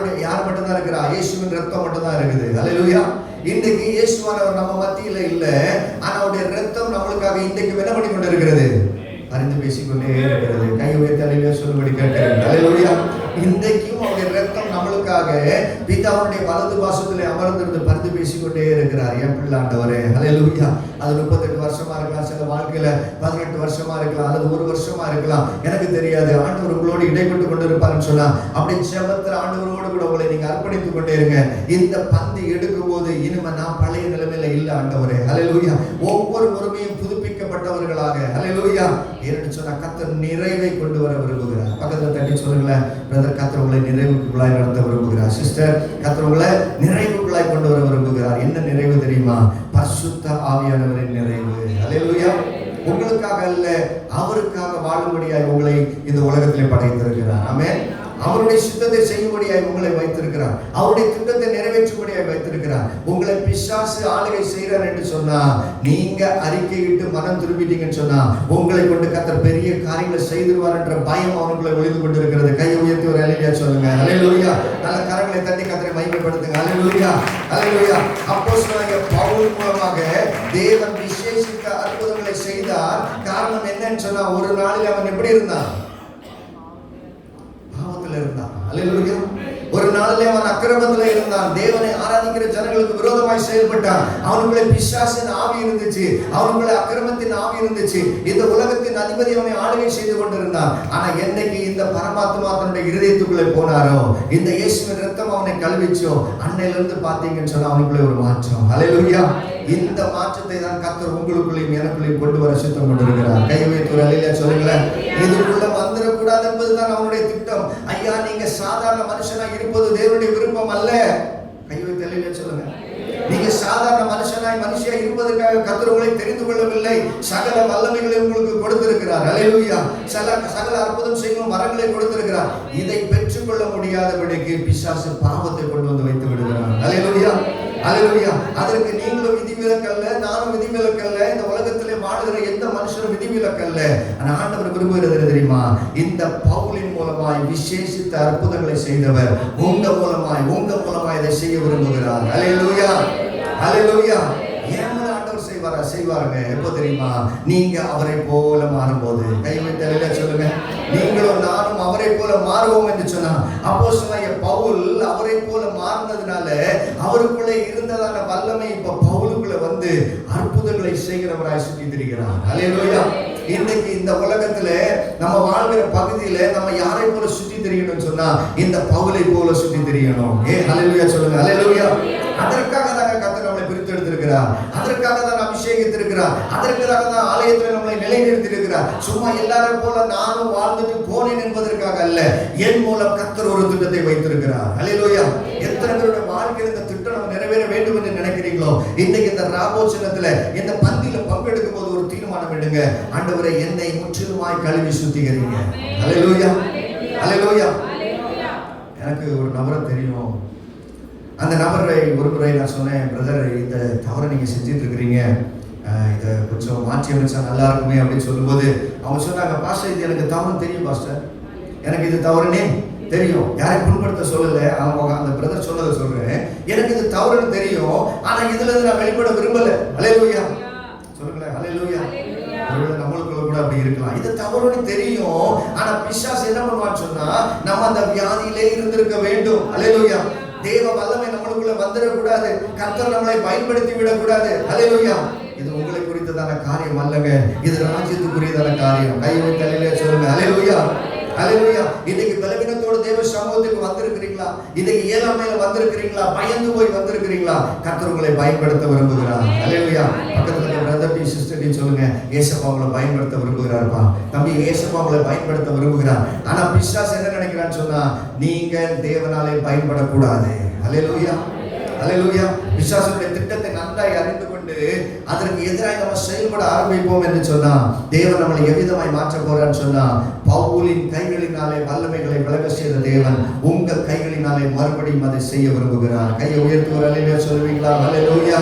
மட்டும் தான் இருக்கிறா? இயேசுவின் ரத்தம் மட்டும் தான் இருக்குது. ஹல்லேலூயா. இன்றைக்கு இயேசுவானவர் நம்ம மத்தியில இல்ல, ஆனா அவருடைய ரத்தம் நம்மளுக்காக இன்றைக்கு என்ன பண்ணி கொண்டு இருக்கிறது? அறிந்து பேசிக்கொண்டே இருக்கிறது. கை உயர்த்தி அல்லேலூயா சொல்லும்படி கேட்கிறேன். ஹல்லேலூயா. இன்றைக்கும் அவருடைய ரத்தம் நம்மளுக்காக பிதாவுடைய வலது பாசத்திலே அமர்ந்திருந்து பரிந்து பேசிக்கொண்டே இருக்கிறார். என் பிள்ளை ஆண்டவரே. ஹல்லேலூயா. அது 38 வருஷமா இருக்கலாம், சில வாழ்க்கையில 18 வருஷமா இருக்கலாம், அல்லது 1 வருஷமா இருக்கலாம், எனக்கு தெரியாது. ஆண்டவர் உங்களோடு இடைப்பட்டு கொண்டு இருப்பாருன்னு சொன்னா அப்படி ஜெபத்துல ஆண்டவரோடு கூட உங்களை நீங்க அர்ப்பணித்துக் கொண்டே இருங்க. இந்த பந்தி எடுக்கும் போது இனிமே நான் பழைய நிலைமையில இல்ல ஆண்டவரே. ஹல்லேலூயா. ஒவ்வொரு முறையும் புதுப்பிக்கப்பட்டவர்களாக. ஹல்லேலூயா. ஏன்னு சொன்னா கர்த்தர் நிறைவை கொண்டு வர விரும்புகிறார். பக்கத்துல தட்டி சொல்லுங்களேன், பிரதர், கர்த்தர் உங்களை நிறைவுக்குள்ளாய் நடத்த விரும்புகிறார். சிஸ்டர், கர்த்தர் உங்களை நிறைவுக்குள்ளாய் கொண்டு வர விரும்புகிறார். என்ன நிறைவு தெரியுமா? பரிசுத்த ஆவியானவரின் நிறைவு. அல்லேலூயா. உங்களுக்காக அல்ல, அவருக்காக வாழும்படியாய் உங்களை இந்த உலகத்திலே படைத்திருக்கிறார். ஆமென். அவருடைய சித்தத்தை செய்யும்படியாய் உங்களை வைத்திருக்கிறார். அவருடைய திட்டத்தை நிறைவேற்றும்படியாய் வைத்திருக்கிறார். உங்களை பிசாசு ஆளுகை செய்கிறார் என்று சொன்னா, நீங்க அறிக்கையிட்டு மனம் திரும்பிட்டீங்கன்னு சொன்னா, உங்களை கொண்டு கர்த்தர் பெரிய காரியங்களை செய்திருவார் என்ற பயம் அவனுக்குள்ள ஒளிந்து கொண்டிருக்கிறது. கையை உயர்த்தி ஒரு அல்லேலூயா சொல்லுங்க. அல்லேலூயா. நல்ல கரங்களை தட்டி கர்த்தரை மகிமைப்படுத்துங்க. அல்லேலூயா. அல்லேலூயா. அப்போஸ்தலனாகிய பவுல் மூலமாக தேவன் விசேஷித்த அற்புதங்களை செய்தார். காரணம் என்னன்னு சொன்னா, ஒரு நாளில் அவன் எப்படி இருந்தான்? இருந்தான். அல்லேலூயா. ஒரு நாளிலே அவன் அக்கிரமத்தில் இருந்தான். தேவனை ஆராதிக்கிற ஜனங்களுக்கு விரோதமாய் செயல்பட்டான். அவனுக்குள்ளே பிசாசின் ஆவி இருந்துச்சு, அவனுக்குள்ளே அக்கிரமத்தின் ஆவி இருந்துச்சு. இந்த உலகத்தின் அதிபதி அவனை ஆளுகை செய்து கொண்டிருந்தான். ஆனா என்னைக்கு இந்த பரமாத்மா தன்னுடைய இருதயத்துக்குள்ளே போனாரோ, இந்த இயேசுவின் ரத்தம் அவனை கழுவிச்சோ, அன்னையிலிருந்து பார்த்தீங்கன்னு சொன்னா அவனுக்குள்ளே ஒரு மாற்றம். அல்லேலூயா. இந்த மாற்றத்தை தான் கர்த்தர் உங்களுக்குள்ளேயும் எனக்குள்ளேயும் கொண்டு வர சித்தம் கொண்டிருக்கிறார். கையை வைத்து ஒரு அல்லேலூயா சொல்லுங்களேன். இதுக்குள்ள வந்துடக்கூடாது என்பதுதான் அவனுடைய திட்டம். ஐயா, நீங்க சாதாரண மனுஷனாய் இருப்பது தேவனுடைய விருப்பம் அல்ல. கையை வைத்து அல்லேலூயா சொல்லுங்க. நீங்க சாதாரண மனுஷியா இருப்பதற்காக கர்த்தர் உங்களை தெரிந்து கொள்ளவில்லை. சகல வல்லமைகளை உங்களுக்கு கொடுத்திருக்கிறார். அல்லேலூயா. சகல அற்புதம் செய்யும் வரங்களை கொடுத்திருக்கிறார். இதை பெற்றுக்கொள்ள முடியாதபடிக்கு பிசாசு பாவத்தை கொண்டு வந்து வைத்து விடுகிறார். அல்லேலூயா. அல்லேலூயா. அதற்கு நீங்களும் விதிவிலக்கல்ல, நானும் விதிவிலக்கல்ல, இந்த உலகத்திலே வாழுகிற எந்த மனுஷனும் விதிவிலக்கல்ல. ஆனா ஆண்டவர் விரும்புகிறது தெரியுமா? இந்த பவுலின் மூலமாய் விசேஷித்த அற்புதங்களை செய்தவர் உங்க மூலமாய் இதை செய்ய விரும்புகிறார். அல்லேலூயா. அல்லேலூயா. ஏன் ஆண்டவர் செய்வாருங்க? எப்போ தெரியுமா? நீங்க அவரை போல மாறும்போது. கை வைத்து அல்லேலூயா சொல்லுங்க. நீங்களும் நானும் அவரை போல மாறுவோம் என்று சொன்னா, அப்போஸ்தலனாகிய பவுல் அவரை போல மாறினதுனால அவருக்குள்ளே இருந்ததான வல்லமை இப்ப பவுலுக்குள்ள வந்து அற்புதங்களை செய்கிறவராய் சுற்றி திரிகிறார். அல்லேலூயா. இன்னைக்கு இந்த உலகத்துல நம்ம வாழ்கிற பகுதியில நம்ம யாரை போல சுற்றி திரியணும்னு சொன்னா, இந்த பவுலை போல சுற்றி திரியணும். அல்லேலூயா சொல்லுங்க. அல்லேலூயா. அதற்காக தான் கர்த்தர் நம்மளை பிரித்து எடுத்திருக்கிறார். அதற்காக தான் அபிஷேகித்திருக்கிறார். அதற்காக தான் ஆலயத்தில் நம்மளை நிலைநிறுத்தியிருக்கிறார். சும்மா எல்லாரும் போல நானும் வாழ்ந்துட்டு போனேன் என்பதற்காக அல்ல. என் மூலம் கர்த்தர் ஒரு திட்டத்தை வைத்திருக்கிறார். அல்லேலூயா. எத்தனை பேருடைய வாழ்க்கையில் இந்த திட்டம் நம்ம நிறைவேற வேண்டும் என்று நினைக்கிறீங்களோ, இன்னைக்கு இந்த ராபோச்சனத்துல இந்த பந்தியில பங்கெடுக்கும் போது ஒரு தீர்மானம் எடுங்க. ஆண்டவரே, என்னை முற்றிலுமாய் கழுவி சுத்திகரிங்க. அல்லேலூயா. அல்லேலூயா. எனக்கு ஒரு நபரை தெரியும். அந்த நபரை ஒரு முறை நான் சொன்னேன், பிரதர், இந்த தவறை நீங்கள் செஞ்சுட்டு இருக்கிறீங்க, இதை கொஞ்சம் மாற்றி அமைச்சா நல்லா இருக்குமே அப்படின்னு சொல்லும்போது அவங்க சொன்னாங்க, பாஸ்டர், இது எனக்கு தவறு தெரியும் பாஸ்டர், எனக்கு இது தவறுனே தெரியும். யாரை புண்படுத்த சொல்லலை, அவங்க அந்த பிரதர் சொன்னதை சொல்றேன். எனக்கு இது தவறுன்னு தெரியும், ஆனா இதுல இருந்து நான் வெளிப்பட விரும்பல. அல்லேலூயா சொல்லுங்களேன். அல்லேலூயா. நம்மளுக்குள்ள கூட அப்படி இருக்கலாம். இது தவறுன்னு தெரியும், ஆனா பிசாசு என்ன பண்ணுவான்னு சொன்னா, நம்ம அந்த வியாதியிலே இருந்திருக்க வேண்டும். அல்லேலூயா. தேவ வல்லமை நம்மளுக்குள்ள வந்துடக்கூடாது. கர்த்தர் நம்மளை பயன்படுத்தி விடக்கூடாது. அல்லேலூயா. இது உங்களை குறித்ததான காரியம் அல்லங்க, இது ராஜ்யத்துக்குரியதான காரியம். கை வைத்து அல்லேலூயா சொல்லுங்க. அல்லேலூயா. அல்லேலூயா. இன்னைக்கு பலவீனத்தோட தேவ சமூகத்துக்கு வந்திருக்கிறீங்களா? இன்னைக்கு ஏழாமையில வந்திருக்கிறீங்களா? பயந்து போய் வந்திருக்கிறீங்களா? கர்த்தர் உங்களை பயன்படுத்த விரும்புகிறார். அல்லேலூயா. பக்கத்துல இருக்க பிரதர் டி சிஸ்டர் டி சொல்லுங்க, ஏசப்பா உங்களை பயன்படுத்த விரும்புகிறார்ப்பா. தம்பி, ஏசப்பா உங்களை பயன்படுத்த விரும்புகிறார். ஆனா பிசாசு என்ன நினைக்கிறான்னு சொன்னா, நீங்க தேவனாலே பயன்படக்கூடாது. அல்லேலூயா. அல்லேலூயா. பிசாசுடைய திட்டத்தை நன்றாய் அறிந்து கொண்டு அதற்கு எதிராக நம்ம செயல்பட ஆரம்பிப்போம் என்று சொன்னா, தேவன் நம்மளை எவ்விதமாய் மாற்ற போறான்னு சொன்னா, பவுலின் கைகளினாலே வல்லமைகளை விலக செய்த தேவன் உங்கள் கைகளினாலே மறுபடியும் அதை செய்ய விரும்புகிறார். கையை உயர்த்தி ஒரு அல்லேலூயா சொல்லுவீங்களா? அல்லேலூயா.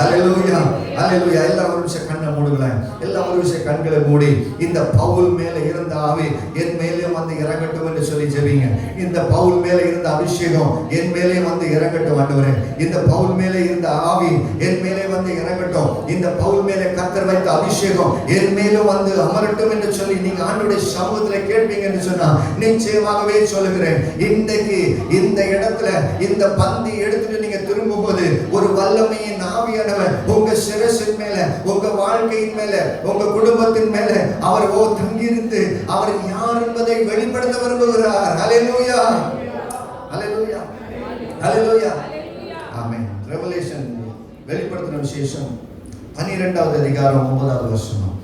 அல்லேலூயா. அல்லேலூயா. எல்லாரும் ஒரு விஷயம் கண்ணை மூடுங்களேன். எல்லாம் ஒரு விஷயம் கண்களை மூடி, இந்த பவுல் மேல இருந்த ஆவி என் மேலே வந்து இறங்கட்டும் என்று சொல்லி ஜெபிங்க. இந்த பவுல் மேல இருந்த அபிஷேகம் என் மேலே வந்து இறங்கட்டும் ஆண்டவரே. இந்த பவுல் மேலே இருந்த ஆவி என் மேலே வந்து இறங்கட்டும். இந்த பவுல் மேலே கர்த்தர் வைத்த அபிஷேகம் என் மேலே வந்து அமரட்டும் என்று சொல்லி நீங்க ஆண்டவருடைய சமூகத்துல கேட்பீங்க என்று சொன்னா, நிச்சயமாகவே சொல்லுகிறேன், இன்றைக்கு இந்த இடத்துல இந்த பந்தி எடுத்துட்டு நீங்க திரும்பும் போது ஒரு வல்லமையின் ஆவியானவர் உங்க சிரசின் மேல, உங்க வாழ்க்கையின் மேல, உங்க குடும்பத்தின் மேல அவர் தங்கியிருந்து அவர் யார் என்பதை வெளிப்படுத்த விரும்புகிறார். அல்லேலூயா. அல்லேலூயா. அல்லேலூயா. ஆமென். ரெவலேஷன் வெளிப்படுத்தின விசேஷம் 12வது அதிகாரம் 9வது வசனம்.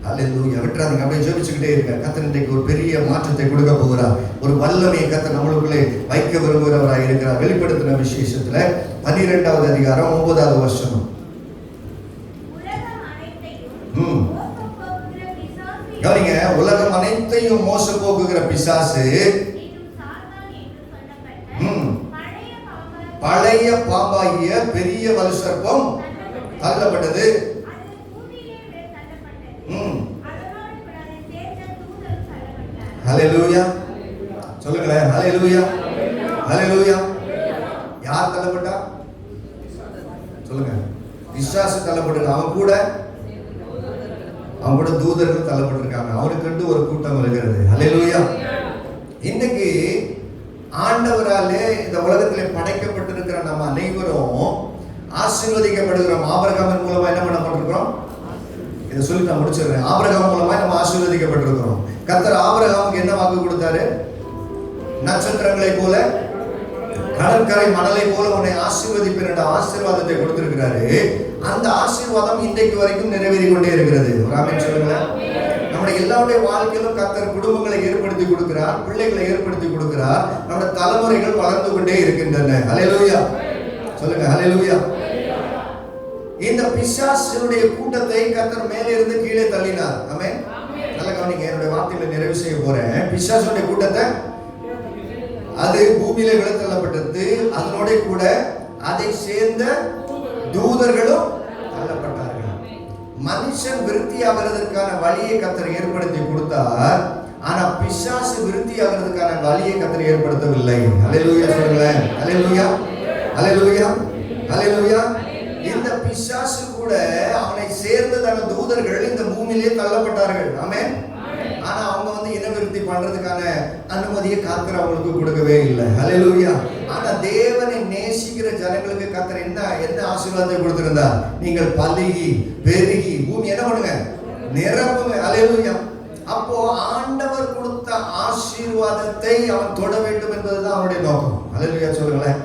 அல்லேலூயா. விட்டுறாதீங்க, அப்படியே ஜெபிச்சுக்கிட்டே இருக்க. கர்த்தர் இன்றைக்கு ஒரு பெரிய மாற்றத்தை கொடுக்க போகிறார். ஒரு வல்லமையை கர்த்தர் நம்மளுக்குள்ளே வைக்க விரும்புகிறவராக இருக்கிறார். வெளிப்படுத்தின விசேஷத்துல 12வது அதிகாரம் 9வது வசனம். கவனிங்க, உலகம் அனைத்தையும் மோசம் போக்குகிற பிசாசு பழைய பாம்பாகிய பெரிய வலு சர்ப்பம் தள்ளப்பட்டது. ஹல்லேலூயா சொல்லுங்களேன். ஹல்லேலூயா ஹல்லேலூயா. யார் தள்ளப்பட்டா சொல்லுங்க? பிசாசு தள்ளப்பட்டிருக்கான். அவன் கூட தூதர்கள் தள்ளப்பட்டிருக்காங்க. அவனுக்கு ஒரு கூட்டம் இருக்கிறது. ஹல்லேலூயா. இன்னைக்கு ஆண்டவராலே இந்த உலகத்திலே படைக்கப்பட்டிருக்கிற நம்ம அனைவரும் ஆசீர்வதிக்கப்படுகிறோம். ஆபிரகாமின் மூலமா என்ன பண்ணப்பட்டிருக்கிறோம்? இதை சொல்லி நான் முடிச்சிடுறேன். ஆபிரகாம் மூலமா நம்ம ஆசீர்வதிக்கப்பட்டிருக்கிறோம். கர்த்தர் ஆபிரகாமுக்கு என்ன வாக்கு கொடுத்தாரு? நட்சத்திரங்களை போல, கடற்கரை மணலை போல உன்னை ஆசீர்வதிப்பேன் என்ற ஆசீர்வாதத்தை கொடுத்திருக்கிறாரு. அந்த ஆசீர்வாதம் இன்றைக்கு வரைக்கும் நிறைவேறி கொண்டே இருக்கிறது. ஆமென் சொல்லுங்களேன். நம்முடைய எல்லாருடைய வாழ்க்கையிலும் கர்த்தர் குடும்பங்களை ஏற்படுத்தி கொடுக்கிறார், பிள்ளைகளை ஏற்படுத்தி கொடுக்கிறார். நம்முடைய தலைமுறைகள் வளர்ந்து கொண்டே இருக்கின்றன. ஹல்லேலூயா சொல்லுங்க. ஹல்லேலூயா. இந்த பிசாசுடைய கூட்டத்தை கர்த்தர் மேலே இருந்து கீழே தள்ளினார். ஆமென். நல்ல கவனிங்க, என்னுடைய வார்த்தைகளை நிறைவு செய்ய போறேன். பிசாசுடைய கூட்டத்தை அது பூமியில விழத்தள்ளப்பட்டது. அதனோட கூட அதை சேர்ந்த தூதர்களும் தள்ளப்பட்டார்கள். மனுஷன் விருத்தியாகிறதுக்கான வழியை கர்த்தர் ஏற்படுத்தி கொடுத்தார். ஆனா பிசாசு விருத்தியாகிறதுக்கான வழியை கர்த்தர் ஏற்படுத்தவில்லை. ஹல்லேலூயா சொல்லுங்களேன். ஹல்லேலூயா ஹல்லேலூயா ஹல்லேலூயா. இந்த பிசாசு கூட அவனை சேர்ந்ததான தூதர்கள் இந்த பூமியிலே தள்ளப்பட்டார்கள். ஆமென். ஆனா அவங்க இனவிருத்தி பண்றதுக்கான அனுமதியை கர்த்தர் அவங்களுக்கு கொடுக்கவே இல்லை. ஹல்லேலூயா. ஆனா தேவனை நேசிக்கிற ஜனங்களுக்கு கர்த்தர் என்ன ஆசீர்வாதத்தை கொடுத்திருந்தார்? நீங்கள் பலுகி பெருகி பூமி என்ன பண்ணுங்க? நிரப்புங்க. ஹல்லேலூயா. அப்போ ஆண்டவர் கொடுத்த ஆசீர்வாதத்தை அவன் தொட வேண்டும் என்பதுதான் அவனுடைய நோக்கம். ஹல்லேலூயா சொல்லுங்களேன்.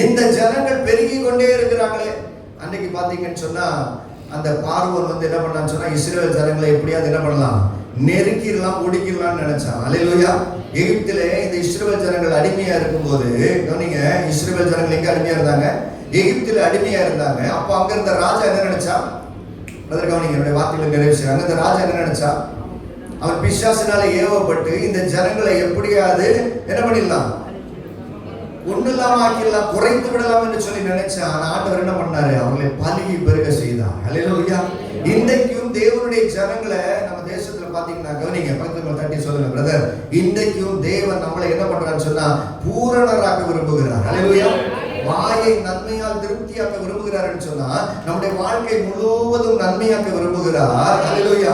இந்த ஜனங்கள் பெருகி கொண்டே இருக்கிறாங்களே. அன்னைக்கு பாத்தீங்கன்னு சொன்னா அந்த பார்வோன் என்ன பண்ணான்னு சொன்னா இஸ்ரவேல் ஜனங்களை எப்படியாவது என்ன பண்ணலாம்? நெருக்கிடலாம், ஒடுக்கிடலாம்னு நினைச்சான். ஹல்லேலூயா. எகிப்திலே இந்த இஸ்ரவேல் ஜனங்கள் அடிமையா இருக்கும்போது கவனிங்க, இஸ்ரவேல் ஜனங்கள் எங்க அடிமையா இருந்தாங்க? எகிப்தில அடிமையா இருந்தாங்க. அப்போ அங்க இருந்த ராஜா என்ன நினைச்சா? கவனிங்க, என்னுடைய வார்த்தைகளை நிறைவு செய்ய. அங்க இந்த ராஜா என்ன நினைச்சா? அவன் பிசாசினால ஏவப்பட்டு இந்த ஜனங்களை எப்படியாவது என்ன பண்ணிடலாம்? ஒண்ணு இல்லாம ஆக்கிடலாம், குறைத்து விடலாம் என்று சொல்லி நினைச்சான். ஆனா ஆண்டவர் என்ன பண்ணாரு? அவங்களை பலுகி பெருக செய்தார். ஹல்லேலூயா. இன்றைக்கும் தேவனுடைய ஜனங்களை நம்ம தேசத்துல பாத்தீங்கன்னா கவனிங்க, பக்கத்துல தட்டி சொல்லுங்க பிரதர், இன்றைக்கும் தேவன் நம்மளை என்ன பண்றான்னு சொன்னா பூரணராக்க விரும்புகிறார். ஹல்லேலூயா. வாயை நன்மையால் திருப்தியாக்க விரும்புகிறார்னு சொன்னா நம்முடைய வாழ்க்கை முழுவதும் நன்மையாக்க விரும்புகிறார். ஹல்லேலூயா.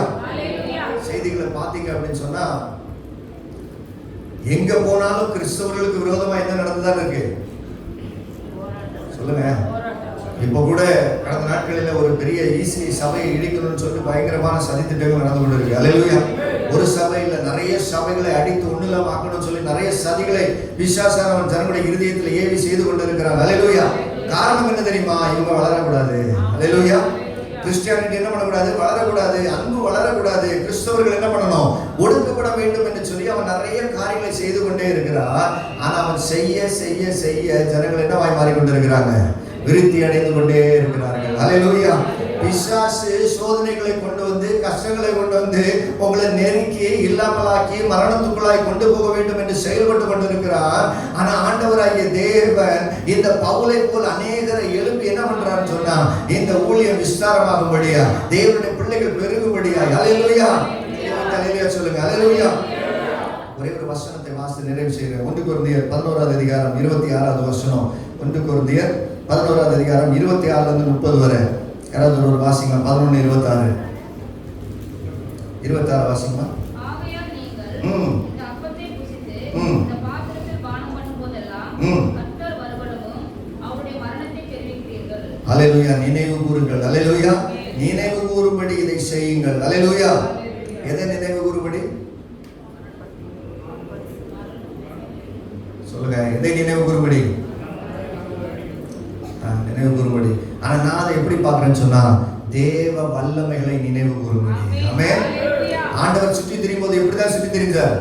செய்திகளை பாத்தீங்க அப்படின்னு சொன்னா எங்க போனாலும் கிறிஸ்தவர்களுக்கு விரோதமா என்ன நடந்துதான் இருக்கு சொல்லுங்க. இப்ப கூட கடந்த நாட்களில் ஒரு பெரிய ஈசி சபையை இடிக்கணும்னு சொல்லிட்டு பயங்கரமான சதித்திட்டங்கள் நடந்து கொண்டு இருக்கு. ஹல்லேலூயா. ஒரு சபையில நிறைய சபைகளை அடித்து ஒண்ணுலாம் ஆக்கணும்னு சொல்லி நிறைய சதிகளை பிசாசானவன் ஜனங்களுடைய இருதயத்தில் ஏவி செய்து கொண்டு இருக்கிறான். ஹல்லேலூயா. காரணம் என்ன தெரியுமா? இவங்க வளரக்கூடாது. ஹல்லேலூயா. கிறிஸ்டியானிட்டி என்ன பண்ணக்கூடாது? வளரக்கூடாது. அன்பு வளரக்கூடாது. கிறிஸ்தவர்கள் என்ன பண்ணணும்? ஒடுக்கப்பட வேண்டும் என்று சொல்லி அவன் நிறைய காரியங்களை செய்து கொண்டே இருக்கிறான். ஆனா அவன் செய்ய செய்ய செய்ய ஜனங்கள் என்னவாய் மாறிக்கொண்டிருக்கிறாங்க? விருத்தி அடைந்து கொண்டே இருக்கிறார்கள். ஹல்லேலூயா. பிசாசு சோதனைகளை கொண்டு வந்து, கஷ்டங்களை கொண்டு வந்து உங்களை நெருக்கி இல்லாமலாக்கி மரணத்துக்குள்ளாய் கொண்டு போக வேண்டும் என்று செயல்பட்டு கொண்டிருக்கிறார். ஆனா ஆண்டவராகிய தேவன் இந்த பவுலை போல் அநேகரை எழுப்பி என்ன பண்றான்னு சொன்னா இந்த ஊழியம் விஸ்தாரமாகும்படியா, தேவனுடைய பிள்ளைகள் பெருகும்படியா. ஹல்லேலூயா. ஹல்லேலூயா சொல்லுங்க. ஹல்லேலூயா. ஒரே ஒரு வசனத்தை வாசித்து நிறைவு செய்கிறேன். 1 கொரிந்தியர் 11வது அதிகாரம் 26வது வசனம். 1 கொரிந்தியர் 11வது அதிகாரம் 26ல இருந்து 30 வரை. யாராவது ஒரு வாசிங்க. 11:26 26 வாசிங்க. ஆகையால் நீங்கள் இந்த அப்பத்தை புசித்து இந்த பாத்திரத்தில் பானம் பண்ணும்போதெல்லாம் கர்த்தர் வருவதும் அவருடைய மரணத்தை தெரிவிக்கிறீர்கள். ஹல்லேலூயா. நினைவு கூறுங்கள். ஹல்லேலூயா. நினைவு கூறும்படி இதை செய்யுங்கள். ஹல்லேலூயா. எதை நினைவு கூறும்படி சொல்லுங்க? எதை நினைவு கூறும்படி? நினைவு கூறும்படி. ஆனா நான் அதை எப்படி பார்க்கிறேன்னு சொன்னா தேவ வல்லமைகளை நினைவு கூறும்படி. ஆமென். ஆண்டவர் சுற்றி திரியும் போது எப்படிதான் சுற்றி திரிந்தார்?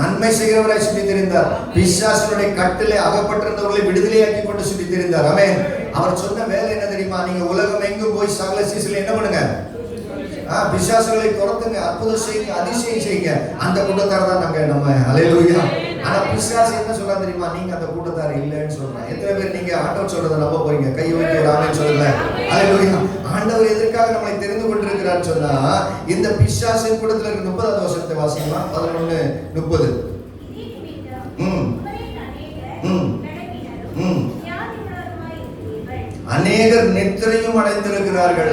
நன்மை செய்கிறவராய் சுற்றி திரிந்தார். பிசாசனுடைய கட்டிலே அகப்பட்டிருந்தவர்களை விடுதலையாக்கி கொண்டு சுற்றி திரிந்தார். ஆமென். அவர் சொன்ன வேலை என்ன தெரியுமா? நீங்க உலகம் எங்கும் போய் சகல சீசையில என்ன பண்ணுங்க? பிசாசுகளை துரத்துங்க, அற்புதம் செய்யுங்க, அதிசயம் செய்யுங்க. அந்த கூட்டத்தார் தான் நம்ம ஹல்லேலூயா. ஆனா பிசாசு என்ன சொல்றா தெரியுமா? நீங்க அந்த கூட்டத்தார் இல்லைன்னு சொல்றாங்க. எத்தனை பேர் நீங்க ஆண்டவர் சொல்றதை நம்ப போறீங்க? கை வைத்து ஒரு ஆமென் சொல்லுங்க. ஹல்லேலூயா. ஆண்டவர் எதற்காக நம்மளை தெரிந்து கொண்டிருக்கிறான்னு சொன்னா, இந்த பிசாசின் கூட்டத்துல இருக்க 30வது வசனத்தை வாசிக்கலாம். 11:30. அநேகர் நித்திரையும் அடைந்திருக்கிறார்கள்.